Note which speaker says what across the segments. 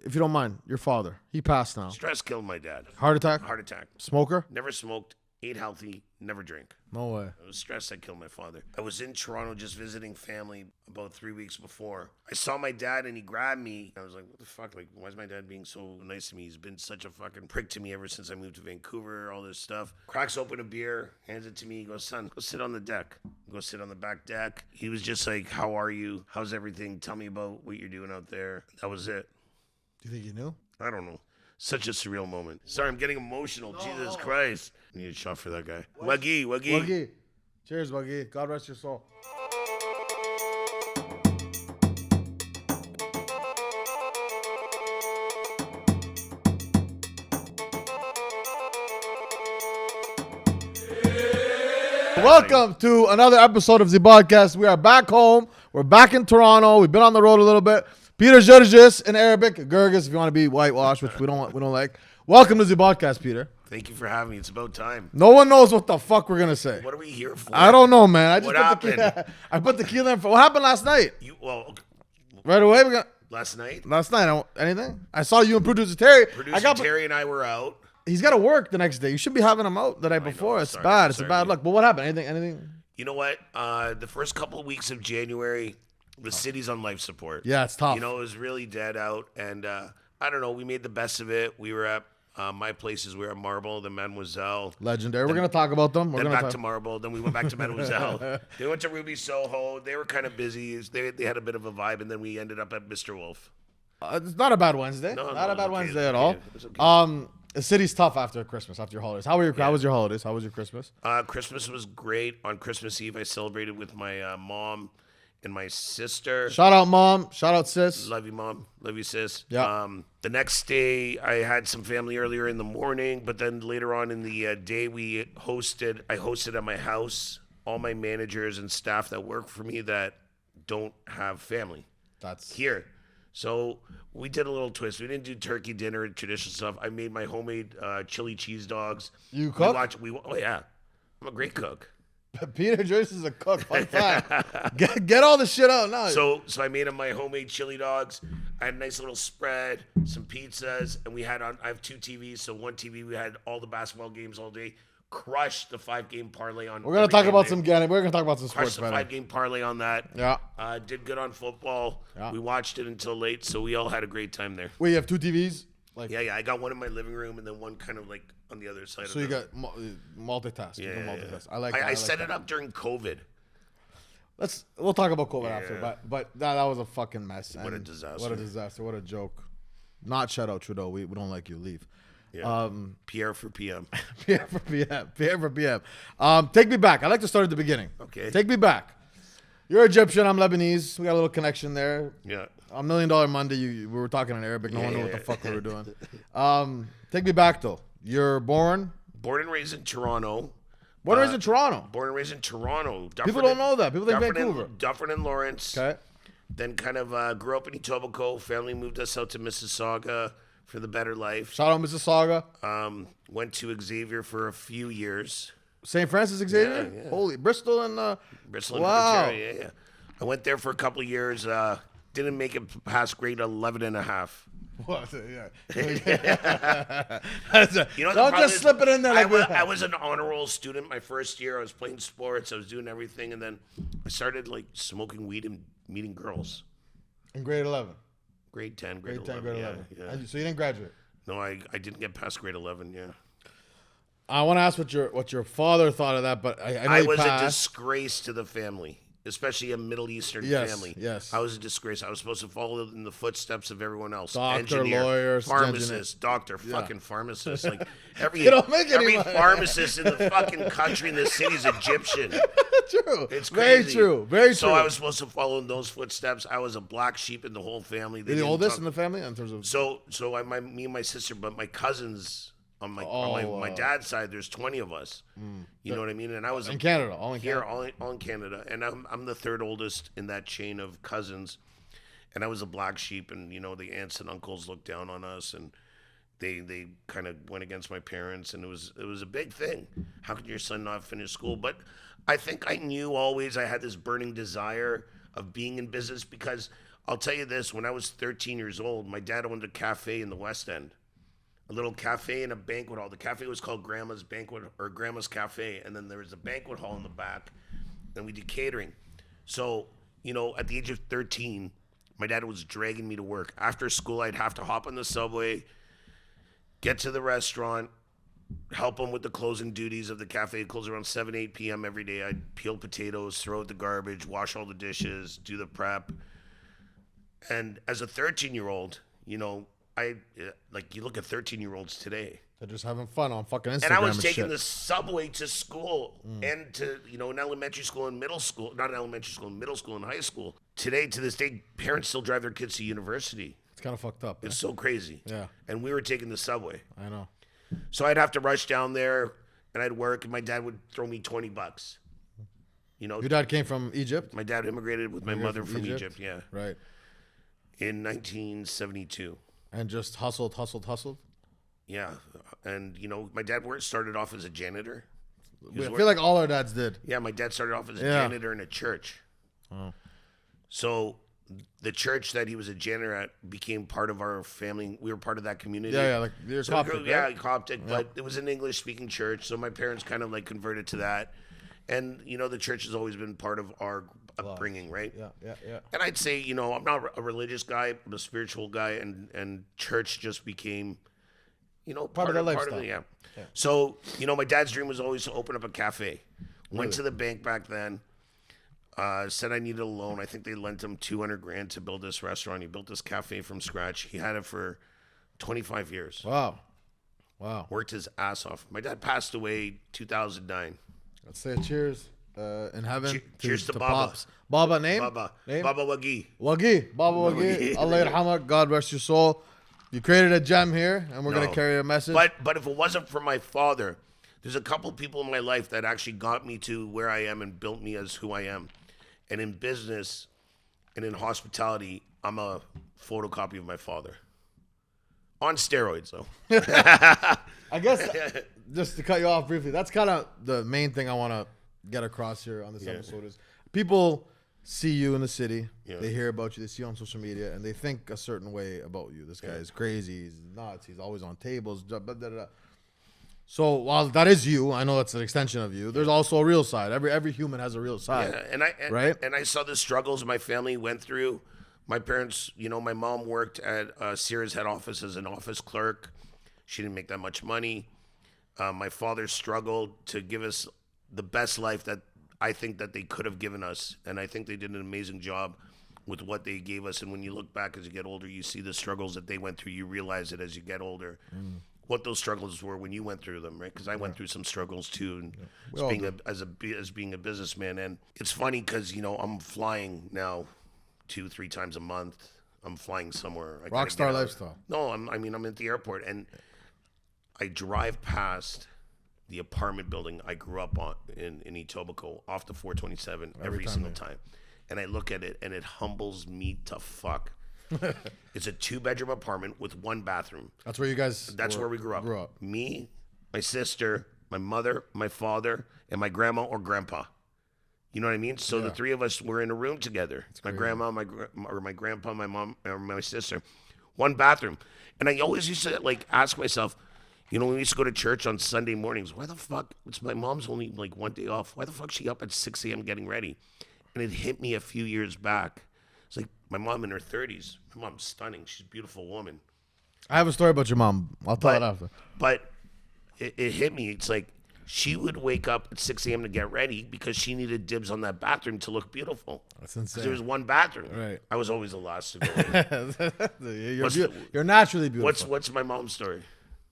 Speaker 1: if you don't mind, your father. He passed now.
Speaker 2: Stress killed my dad.
Speaker 1: Heart attack?
Speaker 2: Heart attack.
Speaker 1: Smoker?
Speaker 2: Never smoked. Ate healthy. Never drank.
Speaker 1: No way.
Speaker 2: It was stress that killed my father. I was in Toronto just visiting family about 3 weeks before. I saw my dad and he grabbed me. I was like, what the fuck? Like, why is my dad being so nice to me? He's been such a fucking prick to me ever since I moved to Vancouver, all this stuff. Cracks open a beer, hands it to me. He goes, son, go sit on the deck. Go sit on the back deck. He was just like, how are you? How's everything? Tell me about what you're doing out there. That was it.
Speaker 1: Do you think you knew?
Speaker 2: I don't know. Such a surreal moment. Sorry, I'm getting emotional. No. Jesus Christ. I need a shot for that guy. Waggy.
Speaker 1: Waggy. Cheers, Waggy. God rest your soul. Welcome to another episode of Zbodcast. We are back home. We're back in Toronto. We've been on the road a little bit. Peter Girges in Arabic, Girges if you want to be whitewashed, which we don't like. Welcome to Zbodcast, Peter.
Speaker 2: Thank you for having me. It's about time.
Speaker 1: No one knows what the fuck we're gonna say.
Speaker 2: What are we here for?
Speaker 1: I don't know, man.
Speaker 2: What happened?
Speaker 1: I put the key in for what happened last night. Right away, we got
Speaker 2: last night.
Speaker 1: Anything? I saw you and producer Terry.
Speaker 2: Terry and I were out.
Speaker 1: He's got to work the next day. You should be having him out the night before. It's bad. It's a bad luck. But what happened? Anything?
Speaker 2: You know what? The first couple of weeks of January, the city's on life support.
Speaker 1: Yeah, it's tough.
Speaker 2: You know, it was really dead out. And I don't know. We made the best of it. We were at my places. We were at Marble, the Mademoiselle.
Speaker 1: Legendary. We're going to talk about them.
Speaker 2: Then back to Marble. Then we went back to Mademoiselle. They went to Ruby Soho. They were kind of busy. They had a bit of a vibe. And then we ended up at Mr. Wolf.
Speaker 1: It's not a bad Wednesday. Not a bad Wednesday at all. Okay. The city's tough after Christmas, after your holidays. How was your holidays? How was your Christmas?
Speaker 2: Christmas was great. On Christmas Eve, I celebrated with my mom and my sister.
Speaker 1: Shout out, Mom. Shout out, sis.
Speaker 2: Love you, Mom. Love you, sis.
Speaker 1: Yeah.
Speaker 2: The next day, I had some family earlier in the morning, but then later on in the day, I hosted at my house all my managers and staff that work for me that don't have family. That's here. So we did a little twist. We didn't do turkey dinner and traditional stuff. I made my homemade chili cheese dogs.
Speaker 1: You cook?
Speaker 2: Oh, yeah. I'm a great cook.
Speaker 1: Peter Joyce is a cook. Fun fact. Get all the shit out now.
Speaker 2: So I made him my homemade chili dogs. I had a nice little spread, some pizzas, and I have two TVs. So one TV, we had all the basketball games all day. Crushed the 5-game parlay on.
Speaker 1: We're gonna talk about some sports.
Speaker 2: Crushed the 5-game parlay on that.
Speaker 1: Yeah.
Speaker 2: Did good on football. Yeah. We watched it until late, so we all had a great time there.
Speaker 1: Wait, you have two TVs?
Speaker 2: Yeah. I got one in my living room and then one kind of like on the other side.
Speaker 1: So you got multitask.
Speaker 2: Yeah.
Speaker 1: Multitask. I like.
Speaker 2: I set it up during COVID.
Speaker 1: We'll talk about COVID after, but that was a fucking mess.
Speaker 2: What a disaster.
Speaker 1: What a disaster. What a joke. Not shout out Trudeau. We don't like you. Leave.
Speaker 2: Yeah. Pierre for PM.
Speaker 1: Pierre for PM. Take me back. I like to start at the beginning.
Speaker 2: Okay.
Speaker 1: Take me back. You're Egyptian. I'm Lebanese. We got a little connection there.
Speaker 2: Yeah.
Speaker 1: $1 Million Monday. We were talking in Arabic. No one knew what the fuck we were doing. Take me back though. You're born
Speaker 2: and raised in Toronto.
Speaker 1: Born and raised in Toronto.
Speaker 2: Born and raised in Toronto.
Speaker 1: People don't know that. People think Vancouver.
Speaker 2: Dufferin and Lawrence.
Speaker 1: Okay.
Speaker 2: Then kind of grew up in Etobicoke. Family moved us out to Mississauga for the better life.
Speaker 1: Shout out Mississauga.
Speaker 2: Went to Xavier for a few years.
Speaker 1: St. Francis Xavier?
Speaker 2: Yeah.
Speaker 1: Holy, Bristol and...
Speaker 2: Bristol and Ontario, yeah. I went there for a couple of years. Didn't make it past grade 11 and a half.
Speaker 1: What? Yeah.
Speaker 2: Don't
Speaker 1: just slip it in there.
Speaker 2: I was an honor roll student my first year. I was playing sports. I was doing everything. And then I started smoking weed and meeting girls.
Speaker 1: In grade 11?
Speaker 2: Grade 10, grade 11. Yeah.
Speaker 1: So you didn't graduate?
Speaker 2: No, I didn't get past grade 11, yeah.
Speaker 1: I want to ask what your father thought of that, but I
Speaker 2: was a disgrace to the family, especially a Middle Eastern family.
Speaker 1: Yes.
Speaker 2: I was a disgrace. I was supposed to follow in the footsteps of everyone else.
Speaker 1: Doctor,
Speaker 2: engineer,
Speaker 1: lawyer,
Speaker 2: pharmacist, doctor, fucking pharmacist. Every pharmacist in the fucking country in the city is Egyptian.
Speaker 1: True.
Speaker 2: It's crazy.
Speaker 1: Very true.
Speaker 2: So I was supposed to follow in those footsteps. I was a black sheep in the whole family.
Speaker 1: You're the oldest in the family in terms of.
Speaker 2: So me and my sister, but my cousins. On my dad's side, there's 20 of us. You know what I mean? And I was
Speaker 1: in Canada,
Speaker 2: all in Canada, and I'm the third oldest in that chain of cousins. And I was a black sheep, and the aunts and uncles looked down on us, and they kind of went against my parents, and it was a big thing. How could your son not finish school? But I think I knew always I had this burning desire of being in business because I'll tell you this: when I was 13 years old, my dad owned a cafe in the West End, a little cafe and a banquet hall. The cafe was called Grandma's Banquet or Grandma's Cafe, and then there was a banquet hall in the back, and we did catering. So, at the age of 13, my dad was dragging me to work. After school, I'd have to hop on the subway, get to the restaurant, help him with the closing duties of the cafe. It closed around 7, 8 p.m. every day. I'd peel potatoes, throw out the garbage, wash all the dishes, do the prep. And as a 13-year-old, you look at 13-year-olds today.
Speaker 1: They're just having fun on fucking Instagram
Speaker 2: And I was
Speaker 1: and
Speaker 2: taking
Speaker 1: shit.
Speaker 2: the subway to school and to, in elementary school and middle school, not in elementary school, middle school and high school. Today, to this day, parents still drive their kids to university.
Speaker 1: It's kind of fucked up.
Speaker 2: It's so crazy.
Speaker 1: Yeah.
Speaker 2: And we were taking the subway.
Speaker 1: I know.
Speaker 2: So I'd have to rush down there and I'd work and my dad would throw me $20.
Speaker 1: Your dad came from Egypt?
Speaker 2: My dad immigrated with my mother from Egypt, yeah,
Speaker 1: Right.
Speaker 2: in 1972.
Speaker 1: And just hustled.
Speaker 2: Yeah. And, my dad started off as a janitor.
Speaker 1: I feel like all our dads did.
Speaker 2: Yeah, my dad started off as a janitor in a church.
Speaker 1: Oh.
Speaker 2: So the church that he was a janitor at became part of our family. We were part of that community.
Speaker 1: Yeah, like you're
Speaker 2: So
Speaker 1: Coptic,
Speaker 2: yeah,
Speaker 1: right?
Speaker 2: Coptic, but it was an English-speaking church, so my parents kind of like converted to that. And, the church has always been part of our upbringing, right?
Speaker 1: Yeah.
Speaker 2: And I'd say, I'm not a religious guy, I'm a spiritual guy, and church just became,
Speaker 1: Part of the lifestyle.
Speaker 2: yeah. So, my dad's dream was always to open up a cafe. Went to the bank back then, said I needed a loan. I think they lent him $200,000 to build this restaurant. He built this cafe from scratch. He had it for 25 years.
Speaker 1: Wow.
Speaker 2: Worked his ass off. My dad passed away 2009.
Speaker 1: Let's say cheers in heaven.
Speaker 2: Cheers to Baba.
Speaker 1: Pops. Baba name?
Speaker 2: Baba
Speaker 1: Name?
Speaker 2: Wagi.
Speaker 1: Baba Wagi. Allah yarhamak. God rest your soul. You created a gem here, and we're going to carry a message.
Speaker 2: But if it wasn't for my father, there's a couple people in my life that actually got me to where I am and built me as who I am. And in business and in hospitality, I'm a photocopy of my father. On steroids, though.
Speaker 1: I guess, just to cut you off briefly, that's kind of the main thing I want to get across here on this episode is people see you in the city, they hear about you, they see you on social media, and they think a certain way about you. This guy is crazy, he's nuts, he's always on tables, blah, blah, blah, blah. So while that is you, I know that's an extension of you, there's also a real side. Every human has a real side.
Speaker 2: Yeah,
Speaker 1: right?
Speaker 2: And I saw the struggles my family went through. My parents, my mom worked at Sears head office as an office clerk. She didn't make that much money. My father struggled to give us the best life that I think that they could have given us. And I think they did an amazing job with what they gave us. And when you look back as you get older, you see the struggles that they went through. You realize it as you get older, what those struggles were when you went through them, right? Because I went through some struggles too, and as being a businessman. And it's funny because, I'm flying now 2-3 times a month. I'm flying somewhere.
Speaker 1: Rockstar lifestyle.
Speaker 2: No, I'm at the airport and I drive past the apartment building I grew up on in Etobicoke off the 427 every single time. And I look at it and it humbles me to fuck. It's a 2-bedroom apartment with 1 bathroom.
Speaker 1: That's where you guys
Speaker 2: That's where we grew up. Me, my sister, my mother, my father, and my grandma or grandpa. You know what I mean? So the 3 of us were in a room together. My grandma, my grandpa, my mom, or my sister. 1 bathroom. And I always used to ask myself, when we used to go to church on Sunday mornings, why the fuck, it's my mom's only 1 day off. Why the fuck is she up at 6 a.m. getting ready? And it hit me a few years back. It's like my mom in her 30s. My mom's stunning. She's a beautiful woman.
Speaker 1: I have a story about your mom. I'll tell it after.
Speaker 2: But it hit me. It's like she would wake up at 6 a.m. to get ready because she needed dibs on that bathroom to look beautiful.
Speaker 1: That's insane.
Speaker 2: There was 1 bathroom.
Speaker 1: Right.
Speaker 2: I was always the last to go in.
Speaker 1: You're naturally beautiful.
Speaker 2: What's my mom's story?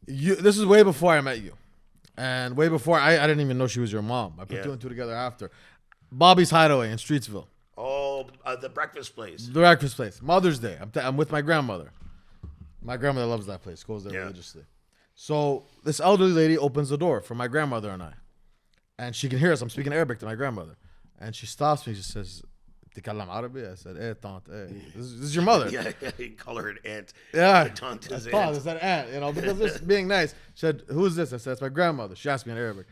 Speaker 1: This is way before I met you. And way before, I didn't even know she was your mom. I put 2 and 2 together after. Bobby's Hideaway in Streetsville.
Speaker 2: Oh, the breakfast place.
Speaker 1: The breakfast place. Mother's Day. I'm with my grandmother. My grandmother loves that place. Goes there religiously. So this elderly lady opens the door for my grandmother and I. And she can hear us. I'm speaking Arabic to my grandmother. And she stops me. She says, "Tikalam Arabi?" I said, tante, This is your mother.
Speaker 2: Yeah, you call her an aunt.
Speaker 1: Yeah.
Speaker 2: Tante is
Speaker 1: That's
Speaker 2: aunt.
Speaker 1: tante, it's an aunt, because this being nice. She said, "Who is this?" I said, "It's my grandmother." She asked me in Arabic.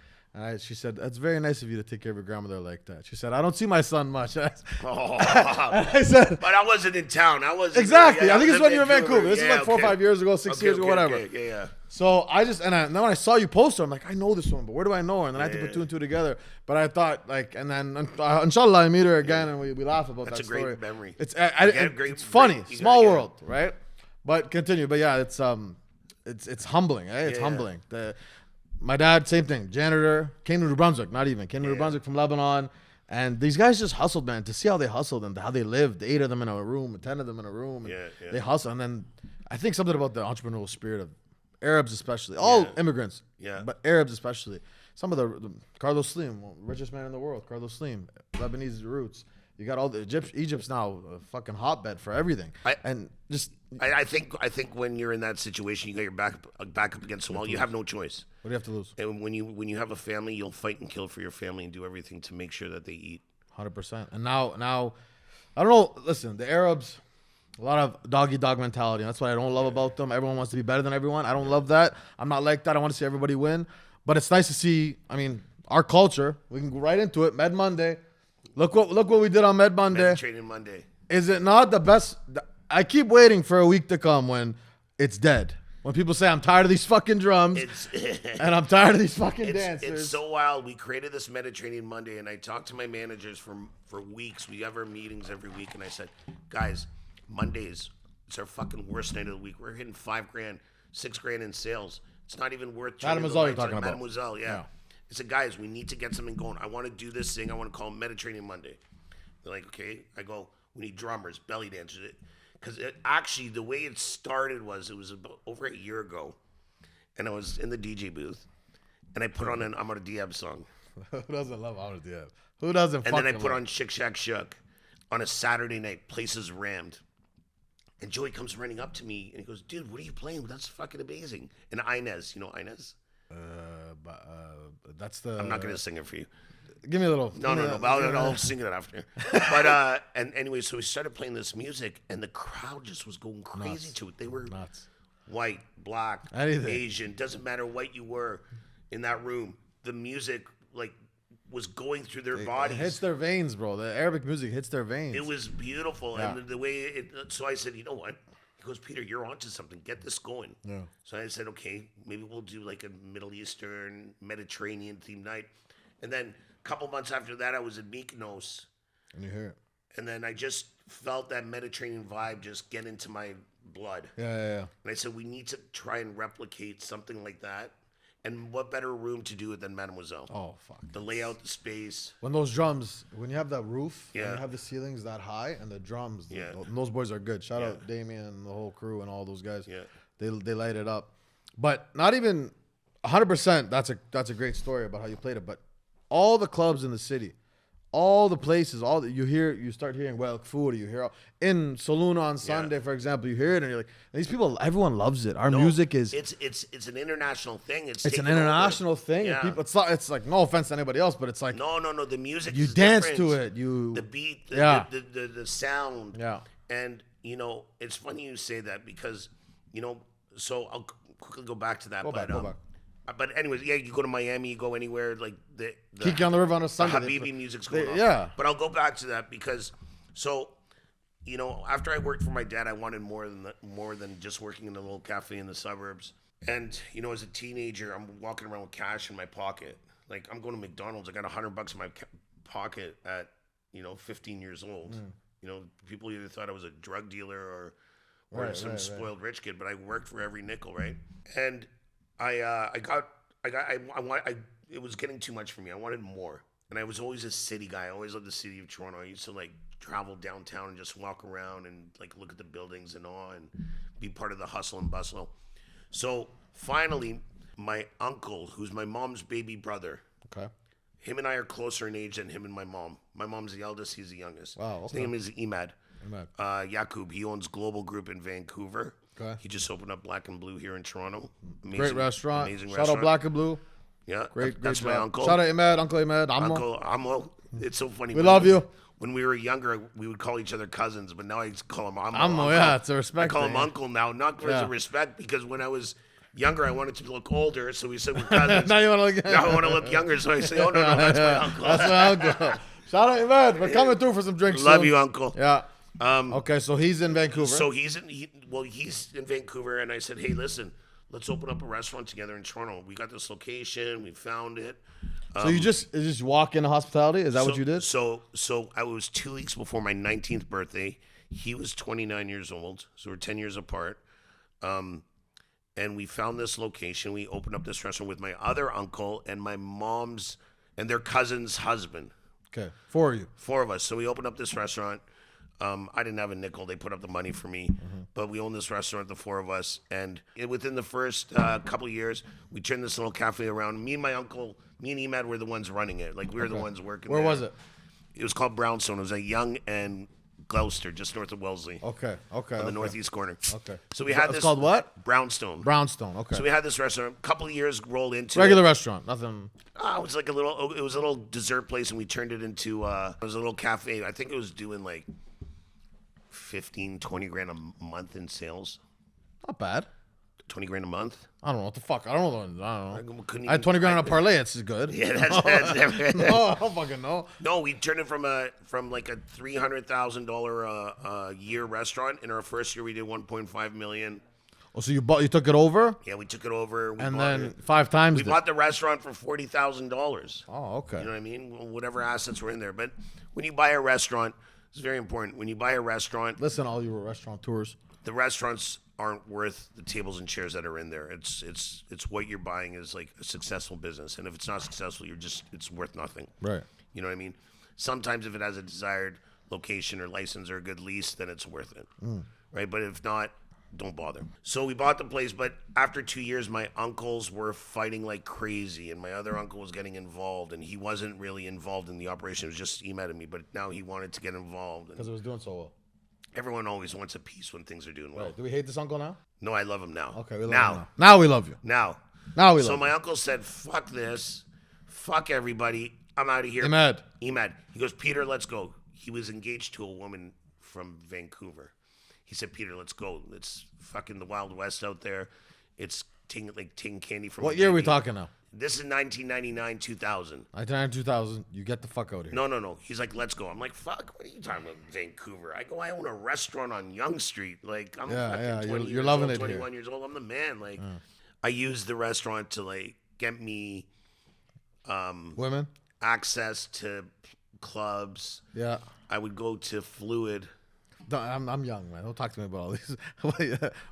Speaker 1: She said, "That's very nice of you to take care of your grandmother like that." She said, "I don't see my son much."
Speaker 2: Oh.
Speaker 1: I said,
Speaker 2: "But I wasn't in town. I wasn't
Speaker 1: exactly.
Speaker 2: Yeah,
Speaker 1: I think it's when you were in
Speaker 2: Vancouver.
Speaker 1: Vancouver. This is like 4 or 5 years ago, 6 years ago, whatever.
Speaker 2: Yeah.
Speaker 1: So then when I saw you post her, I'm like, I know this woman, but where do I know her? And then I had to put two and two together. But I thought, like, and then inshallah, I meet her again, and we laugh about
Speaker 2: That's
Speaker 1: that
Speaker 2: a great
Speaker 1: story.
Speaker 2: memory.
Speaker 1: It's funny, small world, right? But continue. But yeah, it's humbling. Eh? It's humbling. My dad, same thing. Janitor, came to New Brunswick, came to New Brunswick from Lebanon. And these guys just hustled, man, to see how they hustled and how they lived. 8 of them in a room, 10 of them in a room. And they hustle. And then I think something about the entrepreneurial spirit of Arabs especially. All immigrants. Yeah. But Arabs especially. Some of the Carlos Slim, richest man in the world, Carlos Slim, Lebanese roots. You got all the Egypt's now a fucking hotbed for everything. I
Speaker 2: think when you're in that situation, you got your back up against the wall. You have no choice.
Speaker 1: What do you have to lose?
Speaker 2: And when you have a family, you'll fight and kill for your family and do everything to make sure that they eat.
Speaker 1: 100%. And now, I don't know. Listen, the Arabs, a lot of dog-eat-dog mentality. That's what I don't love about them. Everyone wants to be better than everyone. I don't love that. I'm not like that. I want to see everybody win. But it's nice to see. I mean, our culture. We can go right into it. Med Monday. Look what we did on Med Monday.
Speaker 2: Mediterranean Monday.
Speaker 1: Is it not the best? I keep waiting for a week to come when it's dead. When people say, I'm tired of these fucking drums and I'm tired of these fucking dancers.
Speaker 2: It's so wild. We created this Mediterranean Monday, and I talked to my managers for weeks. We have our meetings every week, and I said, guys, Mondays, it's our fucking worst night of the week. We're hitting $5,000, $6,000 in sales. It's not even worth
Speaker 1: Mademoiselle you're talking about.
Speaker 2: Mademoiselle, yeah. I said, guys, we need to get something going. I want to do this thing. I want to call it Mediterranean Monday. They're like, okay. I go, we need drummers, belly dancers. Because actually, the way it started was, it was about over a year ago. And I was in the DJ booth. And I put on an Amar Diab song.
Speaker 1: Who doesn't love Amar Diab? Who doesn't
Speaker 2: And then I put on Shik Shack Shook on a Saturday night. Places rammed. And Joey comes running up to me. And he goes, dude, what are you playing? That's fucking amazing. And Inez. You know Inez?
Speaker 1: That's the.
Speaker 2: I'm not gonna sing it for you.
Speaker 1: Give me a little.
Speaker 2: No. I'll sing it after. But and anyway, so we started playing this music, and the crowd just was going crazy to it. They were
Speaker 1: nuts.
Speaker 2: White, black,
Speaker 1: anything.
Speaker 2: Asian, doesn't matter what you were in that room. The music was going through their bodies.
Speaker 1: It hits their veins, bro. The Arabic music hits their veins.
Speaker 2: It was beautiful, and the way it. So I said, you know what? He goes, Peter, you're onto something. Get this going. Yeah. So I said, okay, maybe we'll do like a Middle Eastern, Mediterranean themed night. And then a couple months after that, I was in Mykonos.
Speaker 1: And you hear it.
Speaker 2: And then I just felt that Mediterranean vibe just get into my blood.
Speaker 1: Yeah.
Speaker 2: And I said, we need to try and replicate something like that. And what better room to do it than Mademoiselle?
Speaker 1: Oh, fuck.
Speaker 2: The layout, the space.
Speaker 1: When those drums, when you have that roof,
Speaker 2: and
Speaker 1: you have the ceilings that high, and the drums, those boys are good. Shout out Damien and the whole crew and all those guys. Yeah. They light it up. But not even 100%, that's a great story about how you played it. But all the clubs in the city, all the places, you start hearing food. You hear in Soluna on Sunday, for example, you hear it and you're like, these people, everyone loves it. Our music is
Speaker 2: it's an international thing. It's
Speaker 1: an international thing.
Speaker 2: Yeah.
Speaker 1: People, it's like no offense to anybody else, but it's like
Speaker 2: no. The music
Speaker 1: you
Speaker 2: is
Speaker 1: dance
Speaker 2: different.
Speaker 1: to it. You
Speaker 2: the beat, the sound.
Speaker 1: Yeah.
Speaker 2: And it's funny you say that because so I'll quickly go back to that. Go back. But anyways, you go to Miami, you go anywhere, like the
Speaker 1: Kiki on the River on a Sunday.
Speaker 2: Habibi music's going on.
Speaker 1: Yeah.
Speaker 2: But I'll go back to that because, after I worked for my dad, I wanted more than just working in a little cafe in the suburbs. And, as a teenager, I'm walking around with cash in my pocket. Like, I'm going to McDonald's. I got $100 in my pocket at, 15 years old. People either thought I was a drug dealer or some spoiled rich kid, but I worked for every nickel, right? And it was getting too much for me. I wanted more. And I was always a city guy. I always loved the city of Toronto. I used to travel downtown and just walk around and look at the buildings and all and be part of the hustle and bustle. So finally, my uncle, who's my mom's baby brother.
Speaker 1: Okay.
Speaker 2: Him and I are closer in age than him and my mom. My mom's the eldest. He's the youngest.
Speaker 1: Wow. Okay.
Speaker 2: His name is Imad. Yakub. He owns Global Group in Vancouver.
Speaker 1: Okay.
Speaker 2: He just opened up Black and Blue here in Toronto.
Speaker 1: Amazing, great restaurant.
Speaker 2: Amazing
Speaker 1: Shout out Black and Blue.
Speaker 2: Yeah.
Speaker 1: Great
Speaker 2: That's my uncle.
Speaker 1: Shout out Imad, Uncle Imad.
Speaker 2: Uncle Amo. It's so funny.
Speaker 1: We love you.
Speaker 2: When we were younger, we would call each other cousins, but now I just call him Amo.
Speaker 1: Amo, yeah, it's a respect.
Speaker 2: I call him Uncle now, not for the respect, because when I was Younger, I wanted to look older, so we said we're cousins.
Speaker 1: Now you want to look.
Speaker 2: Now I want to look younger, so I say, oh, no, that's my uncle.
Speaker 1: That's my uncle. Shout out, man. We're coming through for some drinks.
Speaker 2: Love
Speaker 1: soon.
Speaker 2: you, uncle.
Speaker 1: Yeah. Okay, so he's in Vancouver.
Speaker 2: So he's in Vancouver, and I said, hey, listen, let's open up a restaurant together in Toronto. We got this location. We found it.
Speaker 1: So you just walk into hospitality? Is that what you did?
Speaker 2: So I was 2 weeks before my 19th birthday. He was 29 years old, so we're 10 years apart. And we found this location. We opened up this restaurant with my other uncle and my mom's and their cousin's husband.
Speaker 1: Okay, 4 of you.
Speaker 2: 4 of us. So we opened up this restaurant. I didn't have a nickel. They put up the money for me. But we owned this restaurant, the 4 of us. And within the first couple of years, we turned this little cafe around. Me and my uncle, me and Emad were the ones running it. Like, we were the ones working
Speaker 1: Where
Speaker 2: there.
Speaker 1: was it?
Speaker 2: It was called Brownstone. It was a Young and Gloucester, just north of Wellesley.
Speaker 1: Okay.
Speaker 2: On the northeast corner.
Speaker 1: Okay.
Speaker 2: So we had this.
Speaker 1: It's called what?
Speaker 2: Brownstone.
Speaker 1: Brownstone. Okay.
Speaker 2: So we had this restaurant. A couple of years rolled into
Speaker 1: Regular
Speaker 2: it.
Speaker 1: restaurant. Nothing.
Speaker 2: It was like a little dessert place, and we turned it into it was a little cafe. I think it was doing like 15, 20 grand a month in sales.
Speaker 1: Not bad.
Speaker 2: 20 grand a month.
Speaker 1: I don't know what the fuck. I don't know.
Speaker 2: Couldn't
Speaker 1: I had
Speaker 2: even-
Speaker 1: 20 grand on a parlay. It's good.
Speaker 2: Yeah, that's
Speaker 1: No, I don't fucking know.
Speaker 2: No, we turned it from like a $300,000 a year restaurant. In our first year, we did 1.5 million.
Speaker 1: Oh, so you took it over,
Speaker 2: Yeah, we took it over. We
Speaker 1: and
Speaker 2: bought
Speaker 1: then
Speaker 2: it.
Speaker 1: 5 times.
Speaker 2: We bought the restaurant for $40,000.
Speaker 1: Oh, okay.
Speaker 2: You know what I mean? Whatever assets were in there. But when you buy a restaurant, it's very important. When you buy a restaurant,
Speaker 1: Listen, all you restaurateurs.
Speaker 2: the restaurants aren't worth the tables and chairs that are in there. It's what you're buying is like a successful business. And if it's not successful, it's worth nothing.
Speaker 1: Right.
Speaker 2: You know what I mean? Sometimes if it has a desired location or license or a good lease, then it's worth it. Right? But if not, don't bother. So we bought the place, but after 2 years, my uncles were fighting like crazy, and my other uncle was getting involved, and he wasn't really involved in the operation. It was just Emad and me, but now he wanted to get involved.
Speaker 1: Because
Speaker 2: And
Speaker 1: it was doing so well.
Speaker 2: everyone always wants a piece when things are doing well.
Speaker 1: Right. Do we hate this uncle now?
Speaker 2: No, I love him now.
Speaker 1: Okay, we love
Speaker 2: now.
Speaker 1: you now. Now we love you.
Speaker 2: Now.
Speaker 1: Now we
Speaker 2: So
Speaker 1: love
Speaker 2: my uncle said, fuck this. Fuck everybody. I'm out of here.
Speaker 1: you. Emad.
Speaker 2: He goes, Peter, let's go. He was engaged to a woman from Vancouver. He said, Peter, let's go. It's fucking the Wild West out there. It's taking candy from
Speaker 1: What
Speaker 2: a
Speaker 1: year are we
Speaker 2: baby.
Speaker 1: talking now?
Speaker 2: This is 1999, 2000.
Speaker 1: 1999, 2000. You get the fuck out of here.
Speaker 2: No. He's like, let's go. I'm like, fuck, what are you talking about, Vancouver? I go, I own a restaurant on Yonge Street. Like, I'm
Speaker 1: Yeah,
Speaker 2: fucking
Speaker 1: yeah,
Speaker 2: 20
Speaker 1: you're
Speaker 2: years
Speaker 1: loving
Speaker 2: old,
Speaker 1: it here.
Speaker 2: 21 years old. I'm the man. Like, I used the restaurant to, like, get me
Speaker 1: Women?
Speaker 2: access to clubs.
Speaker 1: Yeah.
Speaker 2: I would go to Fluid.
Speaker 1: I'm young, man. Don't talk to me about all these.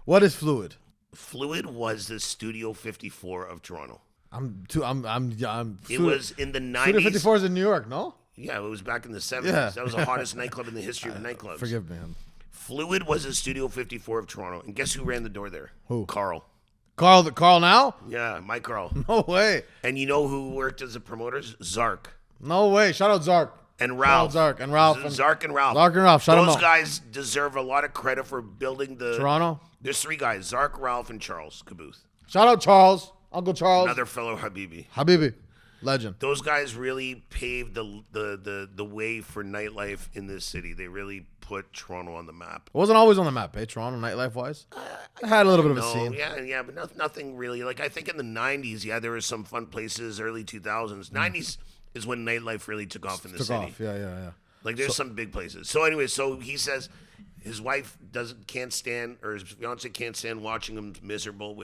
Speaker 1: What is Fluid?
Speaker 2: Fluid was the Studio 54 of Toronto.
Speaker 1: It
Speaker 2: was in the 90s.
Speaker 1: Studio 54 is in New York, no?
Speaker 2: Yeah, it was back in the 70s.
Speaker 1: Yeah.
Speaker 2: That was the hottest nightclub in the history of nightclubs.
Speaker 1: Forgive me. Man.
Speaker 2: Fluid was the Studio 54 of Toronto. And guess who ran the door there?
Speaker 1: Who?
Speaker 2: Carl.
Speaker 1: Carl now?
Speaker 2: Yeah, my Carl.
Speaker 1: No way.
Speaker 2: And you know who worked as the promoters? Zark.
Speaker 1: No way. Shout out Zark.
Speaker 2: And Ralph.
Speaker 1: Zark and Ralph.
Speaker 2: Zark and Ralph.
Speaker 1: Zark and Ralph. Shout them
Speaker 2: Those
Speaker 1: out.
Speaker 2: guys deserve a lot of credit for building the...
Speaker 1: Toronto?
Speaker 2: There's 3 guys. Zark, Ralph, and Charles Caboose.
Speaker 1: Shout out Charles. Uncle Charles.
Speaker 2: Another fellow Habibi.
Speaker 1: Habibi. Legend.
Speaker 2: Those guys really paved the way for nightlife in this city. They really put Toronto on the map.
Speaker 1: It wasn't always on the map, eh? Toronto, nightlife-wise? It had a little bit of a
Speaker 2: No,
Speaker 1: scene.
Speaker 2: yeah, but nothing really. Like, I think in the 90s, yeah, there were some fun places, early 2000s. 90s is when nightlife really took off in the
Speaker 1: Took
Speaker 2: city.
Speaker 1: off. Yeah.
Speaker 2: Like, there's some big places. So anyway, so he says his wife can't stand, or his fiance can't stand watching him miserable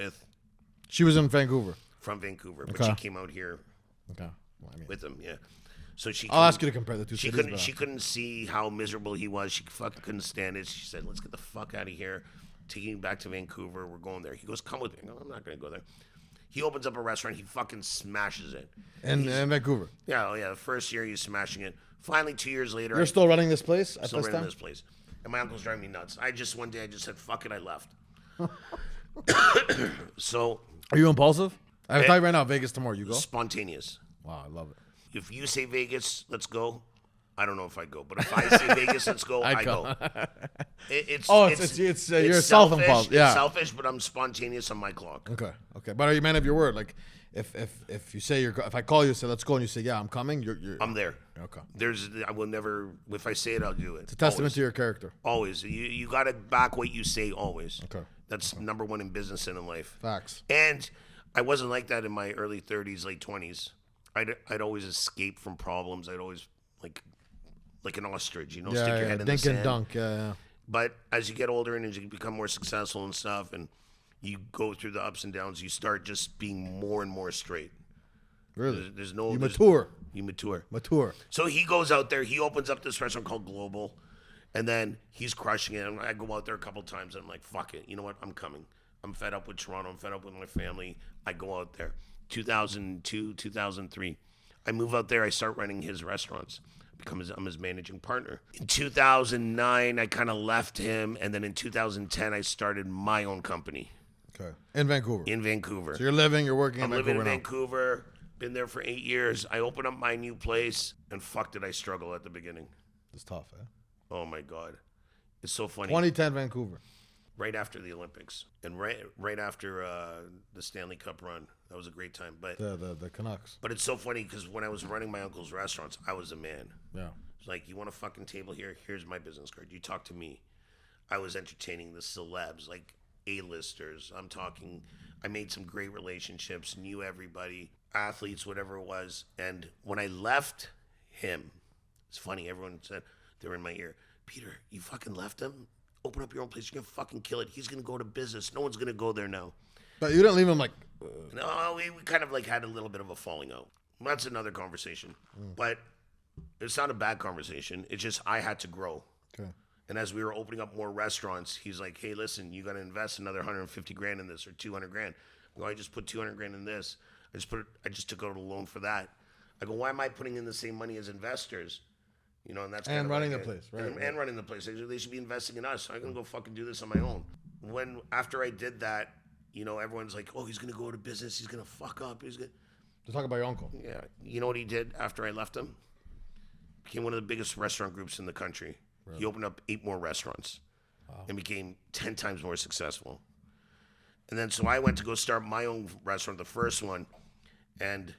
Speaker 1: She was in Vancouver.
Speaker 2: from Vancouver, but
Speaker 1: Okay.
Speaker 2: she came out here
Speaker 1: Okay. Well, I mean,
Speaker 2: with him. Yeah. So she.
Speaker 1: I'll ask you to compare the two
Speaker 2: She
Speaker 1: cities.
Speaker 2: couldn't.
Speaker 1: but-
Speaker 2: She couldn't see how miserable he was. She fucking couldn't stand it. She said, "Let's get the fuck out of here. Taking you back to Vancouver. We're going there." He goes, "Come with me." I go, "I'm not gonna go there." He opens up a restaurant. He fucking smashes it.
Speaker 1: in Vancouver.
Speaker 2: Yeah, the first year he's smashing it. Finally, 2 years later,
Speaker 1: You're still running this place at
Speaker 2: still
Speaker 1: this
Speaker 2: running
Speaker 1: time?
Speaker 2: this place, and my uncle's driving me nuts. One day I just said, "Fuck it," I left. So
Speaker 1: Are you impulsive? I tell you right now, Vegas tomorrow. You go?
Speaker 2: spontaneous.
Speaker 1: Wow, I love it.
Speaker 2: If you say Vegas, let's go. I don't know if I'd go, but if I say Vegas, let's go, I go. It's
Speaker 1: you're
Speaker 2: selfish,
Speaker 1: self-impulsed. Yeah.
Speaker 2: It's selfish, but I'm spontaneous on my clock.
Speaker 1: Okay. But are you a man of your word? Like, if you say if I call you, say let's go, and you say yeah, I'm coming. You're
Speaker 2: I'm there.
Speaker 1: okay.
Speaker 2: I will never. If I say it, I'll do it.
Speaker 1: It's a testament to your character.
Speaker 2: Always. You got to back what you say. Always.
Speaker 1: Okay.
Speaker 2: That's number one in business and in life.
Speaker 1: Facts.
Speaker 2: And I wasn't like that in my early 30s, late 20s. I'd always escape from problems. I'd always like an ostrich, stick your head in the
Speaker 1: dink
Speaker 2: sand.
Speaker 1: and dunk. Yeah.
Speaker 2: But as you get older and as you become more successful and stuff, and you go through the ups and downs, you start just being more and more straight.
Speaker 1: Really?
Speaker 2: There's no.
Speaker 1: You
Speaker 2: there's-
Speaker 1: mature.
Speaker 2: You mature.
Speaker 1: Mature.
Speaker 2: So he goes out there. He opens up this restaurant called Global, and then he's crushing it. And I go out there a couple times. And I'm like, fuck it. You know what? I'm coming. I'm fed up with Toronto. I'm fed up with my family. I go out there. 2002, 2003. I move out there. I start running his restaurants. I'm his managing partner. In 2009, I kind of left him. And then in 2010, I started my own company
Speaker 1: Okay. In Vancouver.
Speaker 2: in Vancouver.
Speaker 1: So you're working
Speaker 2: I'm
Speaker 1: in
Speaker 2: living
Speaker 1: Vancouver
Speaker 2: in
Speaker 1: now.
Speaker 2: Vancouver. Been there for 8 years. I opened up my new place, and fuck did I struggle at the beginning.
Speaker 1: It's tough, eh?
Speaker 2: Oh my god, it's so funny.
Speaker 1: 2010 Vancouver.
Speaker 2: Right after the Olympics, and right after the Stanley Cup run, that was a great time. But
Speaker 1: The Canucks.
Speaker 2: it's so funny because when I was running my uncle's restaurants, I was a man.
Speaker 1: Yeah.
Speaker 2: It's like, you want a fucking table here? Here's my business card. You talk to me. I was entertaining the celebs, like A-listers. I'm talking. I made some great relationships, knew everybody, athletes, whatever it was. And when I left him, it's funny, everyone said, they were in my ear, Peter, you fucking left him? Open up your own place, you're gonna fucking kill it. He's gonna go to business. No one's gonna go there now.
Speaker 1: But you didn't leave him like.
Speaker 2: No, we kind of like had a little bit of a falling out. That's another conversation. But it's not a bad conversation. It's just I had to grow.
Speaker 1: Okay.
Speaker 2: And as we were opening up more restaurants, he's like, hey, listen, you got to invest another 150 grand in this or 200 grand. I go, I just put 200 grand in this. I just took out a loan for that. I go, why am I putting in the same money as investors? And that's kind
Speaker 1: And
Speaker 2: of
Speaker 1: running
Speaker 2: like
Speaker 1: the place, right?
Speaker 2: And running the place. They should be investing in us. I'm going to go fucking do this on my own. After I did that, everyone's like, oh, he's going to go to business. He's going to fuck up.
Speaker 1: Just talk about your uncle.
Speaker 2: Yeah. You know what he did after I left him? Became one of the biggest restaurant groups in the country. Really? He opened up 8 more restaurants and became 10 times more successful. And then so I went to go start my own restaurant, the first one, and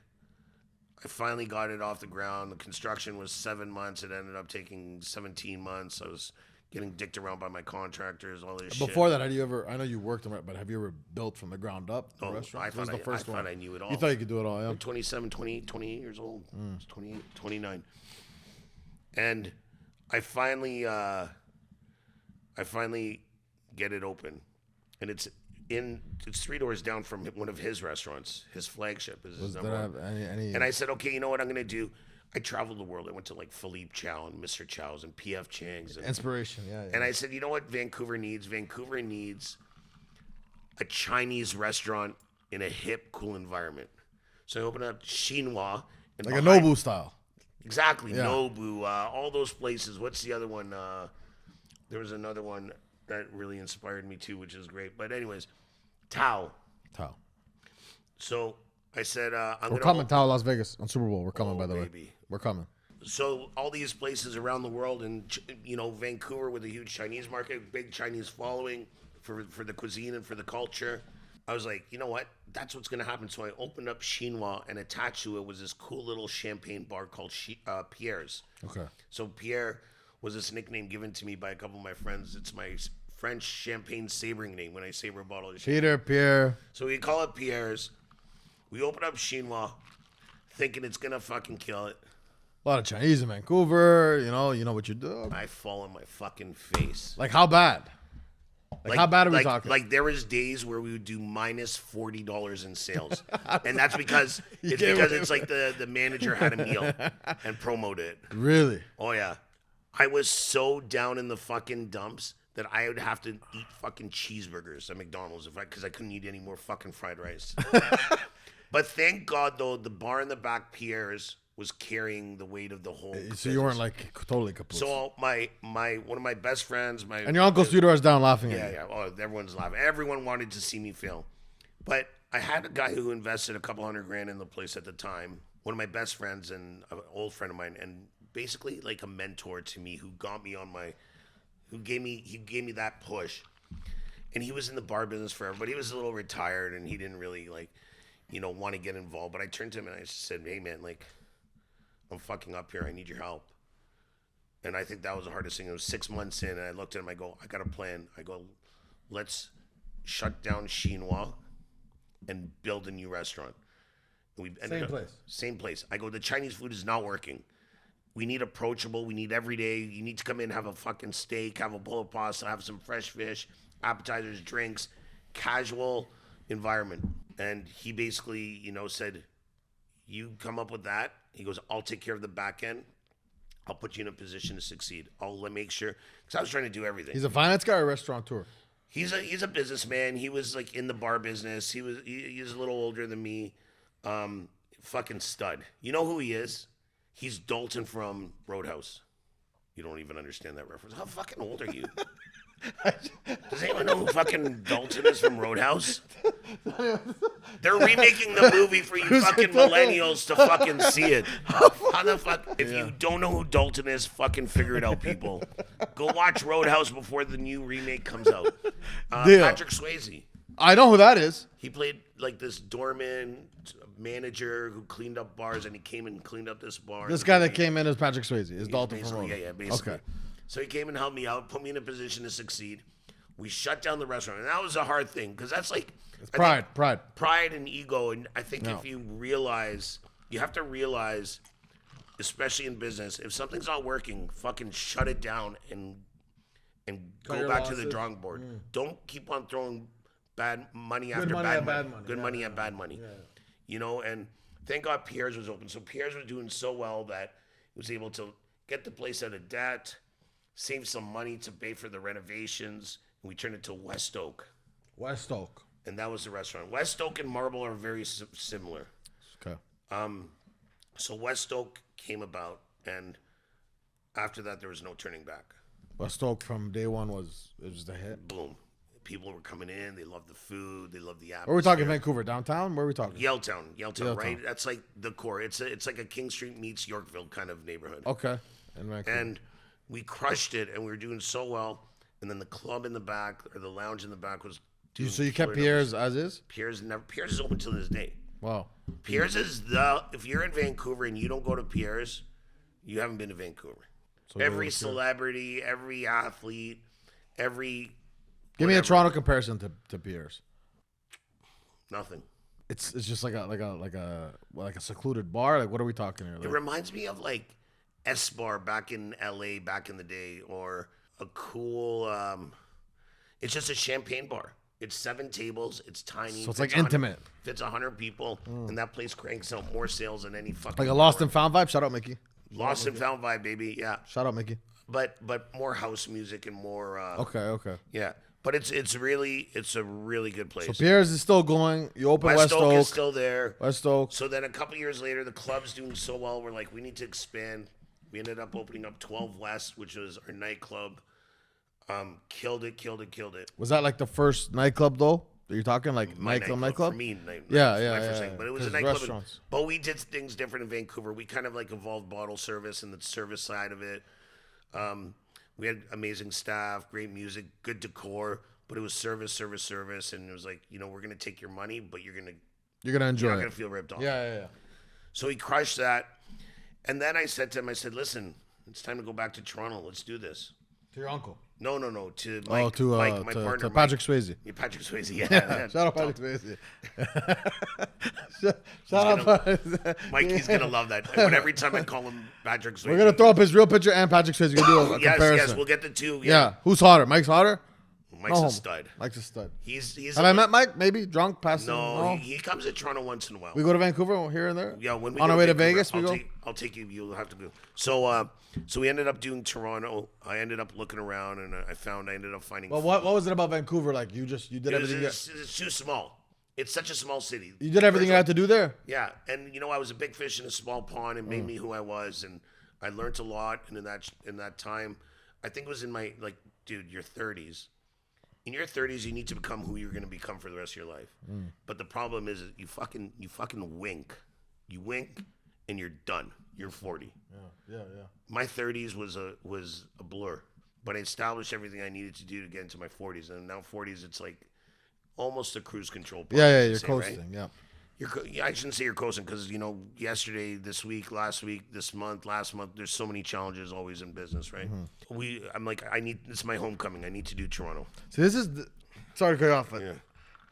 Speaker 2: I finally got it off the ground. The construction was 7 months. It ended up taking 17 months. I was getting dicked around by my contractors, all this shit.
Speaker 1: Before that, I know you worked on it, but have you ever built from the ground up a restaurant?
Speaker 2: I thought I knew it all.
Speaker 1: You thought you could do it all, yeah?
Speaker 2: I'm 27, 28 years old. I was 28, 29. And I finally get it open. And it's 3 doors down from one of his restaurants. His flagship is his number one. And I said, okay, you know what I'm going to do? I traveled the world. I went to like Philippe Chow and Mr. Chow's and P.F. Chang's.
Speaker 1: Inspiration, yeah.
Speaker 2: And I said, you know what Vancouver needs? Vancouver needs a Chinese restaurant in a hip, cool environment. So I opened up Chinois.
Speaker 1: Like a Nobu style.
Speaker 2: Exactly, yeah. Nobu, all those places. What's the other one? There was another one that really inspired me too, which is great. But anyways, Tao. So I said,
Speaker 1: we're coming, Tao, Las Vegas on Super Bowl. We're coming, by the
Speaker 2: baby.
Speaker 1: way. We're coming.
Speaker 2: So all these places around the world, and Vancouver with a huge Chinese market, big Chinese following for the cuisine and for the culture. I was like, you know what? That's what's going to happen. So I opened up Chinois, and attached to it was this cool little champagne bar called Pierre's.
Speaker 1: Okay.
Speaker 2: So Pierre was this nickname given to me by a couple of my friends. It's my French champagne savoring name when I savor a bottle of champagne.
Speaker 1: Pierre.
Speaker 2: So we call it Pierre's. We open up Chinois, thinking it's going to fucking kill it.
Speaker 1: A lot of Chinese in Vancouver. You know what you do.
Speaker 2: I fall on my fucking face.
Speaker 1: Like how bad? Like how bad are we talking?
Speaker 2: Like there was days where we would do minus $40 in sales, and that's because it's like the manager had a meal and promoted it.
Speaker 1: Really?
Speaker 2: Oh yeah, I was so down in the fucking dumps that I would have to eat fucking cheeseburgers at McDonald's because I couldn't eat any more fucking fried rice. But thank God though, the bar in the back, Pierre's, was carrying the weight of the whole. So
Speaker 1: business. You weren't like totally kaput.
Speaker 2: So my one of my best friends,
Speaker 1: and your Uncle Theodore's down laughing at you.
Speaker 2: Yeah. Oh, everyone's laughing. Everyone wanted to see me fail, but I had a guy who invested a couple $100,000 in the place at the time. One of my best friends and an old friend of mine, and basically like a mentor to me, who got me on he gave me that push. And he was in the bar business forever, but he was a little retired and he didn't really want to get involved. But I turned to him and I just said, hey man, I'm fucking up here. I need your help. And I think that was the hardest thing. It was 6 months in, and I looked at him. I go, I got a plan. I go, let's shut down Chinois and build a new restaurant. And we ended Same place. I go, the Chinese food is not working. We need approachable. We need every day. You need to come in, have a fucking steak, have a bowl of pasta, have some fresh fish, appetizers, drinks, casual environment. And he basically, said, you come up with that. He goes, I'll take care of the back end. I'll put you in a position to succeed. I'll make sure, because I was trying to do everything.
Speaker 1: He's a finance guy or a restaurateur?
Speaker 2: He's a businessman. He was like in the bar business. He's a little older than me. Fucking stud. You know who he is? He's Dalton from Roadhouse. You don't even understand that reference. How fucking old are you? Does anyone know who fucking Dalton is from Roadhouse? They're remaking the movie for you fucking millennials to fucking see it. How the fuck? If you don't know who Dalton is, fucking figure it out, people. Go watch Roadhouse before the new remake comes out. Patrick Swayze.
Speaker 1: I know who that is.
Speaker 2: He played like this doorman manager who cleaned up bars, and he came and cleaned up this bar.
Speaker 1: This guy that came in is Patrick Swayze. Is Dalton from Roadhouse?
Speaker 2: Yeah, basically.
Speaker 1: Okay.
Speaker 2: So he came and helped me out, put me in a position to succeed. We shut down the restaurant, and that was a hard thing because that's like
Speaker 1: it's pride
Speaker 2: and ego. And I think if you have to realize, especially in business, if something's not working, fucking shut it down and go back to the drawing board. Don't keep on throwing bad money after bad money. Good money at bad money. Yeah. And thank God Pierre's was open. So Pierre's was doing so well that he was able to get the place out of debt, save some money to pay for the renovations, and we turned it to West Oak.
Speaker 1: West Oak.
Speaker 2: And that was the restaurant. West Oak and Marble are very similar.
Speaker 1: Okay.
Speaker 2: So West Oak came about, and after that, there was no turning back.
Speaker 1: West Oak from day one was a hit.
Speaker 2: Boom. People were coming in. They loved the food. They loved the atmosphere.
Speaker 1: Where are we talking? Vancouver downtown? Where are we talking?
Speaker 2: Yaletown, right? That's like the core. It's like a King Street meets Yorkville kind of neighborhood.
Speaker 1: Okay. In Vancouver.
Speaker 2: And we crushed it, and we were doing so well. And then the club in the back, or the lounge in the back, was doing.
Speaker 1: So you kept Pierre's as is?
Speaker 2: Pierre's is open till this day.
Speaker 1: Wow.
Speaker 2: Pierre's is if you're in Vancouver and you don't go to Pierre's, you haven't been to Vancouver. So every celebrity, every athlete, every.
Speaker 1: Give me a Toronto comparison to Pierre's.
Speaker 2: Nothing.
Speaker 1: It's just like a secluded bar. Like, what are we talking here? Like,
Speaker 2: it reminds me of like S Bar back in LA back in the day, or a cool. It's just a champagne bar. It's 7 tables. It's tiny.
Speaker 1: So it's like intimate.
Speaker 2: Fits 100 people, and that place cranks out more sales than any fucking.
Speaker 1: Like a Lost and Found vibe. Shout out Mickey.
Speaker 2: Lost and Found vibe, baby. Yeah.
Speaker 1: Shout out Mickey.
Speaker 2: But more house music and more.
Speaker 1: Okay.
Speaker 2: Yeah. But it's a really good place.
Speaker 1: So Pierre's is still going. You open
Speaker 2: West Oak is still there.
Speaker 1: West Oak.
Speaker 2: So then a couple years later, the club's doing so well. We're like, we need to expand. We ended up opening up 12 West, which was our nightclub. Killed it.
Speaker 1: Was that like the first nightclub though? Are you talking like nightclub?
Speaker 2: For me,
Speaker 1: yeah.
Speaker 2: But it was a nightclub. But we did things different in Vancouver. We kind of like evolved bottle service and the service side of it. We had amazing staff, great music, good decor, but it was service, and it was like, we're gonna take your money, but you're gonna enjoy. You're not gonna feel ripped off.
Speaker 1: Yeah.
Speaker 2: So he crushed that, and then I said to him, listen, it's time to go back to Toronto. Let's do this.
Speaker 1: To your uncle?
Speaker 2: No. To Mike, my partner,
Speaker 1: to Patrick Swayze.
Speaker 2: Yeah, Patrick Swayze. Yeah.
Speaker 1: Shout out Patrick Swayze. Shout out.
Speaker 2: Mikey's gonna love that. But every time I call him Patrick Swayze,
Speaker 1: we're gonna throw up his real picture and Patrick Swayze. We're gonna do a comparison.
Speaker 2: Yes, we'll get the two.
Speaker 1: Yeah. Who's hotter? Mike's hotter.
Speaker 2: Mike's a stud.
Speaker 1: Mike's a stud.
Speaker 2: He's.
Speaker 1: Have I met Mike? Maybe drunk, passing.
Speaker 2: No, he comes to Toronto once in a while.
Speaker 1: We go to Vancouver here and there.
Speaker 2: Yeah, when we
Speaker 1: on
Speaker 2: go
Speaker 1: our way to
Speaker 2: Vancouver,
Speaker 1: Vegas,
Speaker 2: I'll take you. You'll have to go. So we ended up doing Toronto. I ended up looking around, and I ended up finding.
Speaker 1: Well, what was it about Vancouver? Like you did everything.
Speaker 2: It's too small. It's such a small city.
Speaker 1: You did everything you had to do there.
Speaker 2: Yeah, and I was a big fish in a small pond. It made me who I was, and I learned a lot. And in that time, I think it was in my your 30s. In your 30s, you need to become who you're going to become for the rest of your life. But the problem is you fucking wink. You wink, and you're done. You're 40.
Speaker 1: Yeah.
Speaker 2: My 30s was a blur, but I established everything I needed to do to get into my 40s, and now 40s, it's like almost a cruise control.
Speaker 1: Yeah, you're coasting. Right?
Speaker 2: Yeah. I shouldn't say you're coasting because yesterday, this week, last week, this month, last month, there's so many challenges always in business, right? It's my homecoming. I need to do Toronto.
Speaker 1: So sorry to cut you off, but
Speaker 2: Yeah.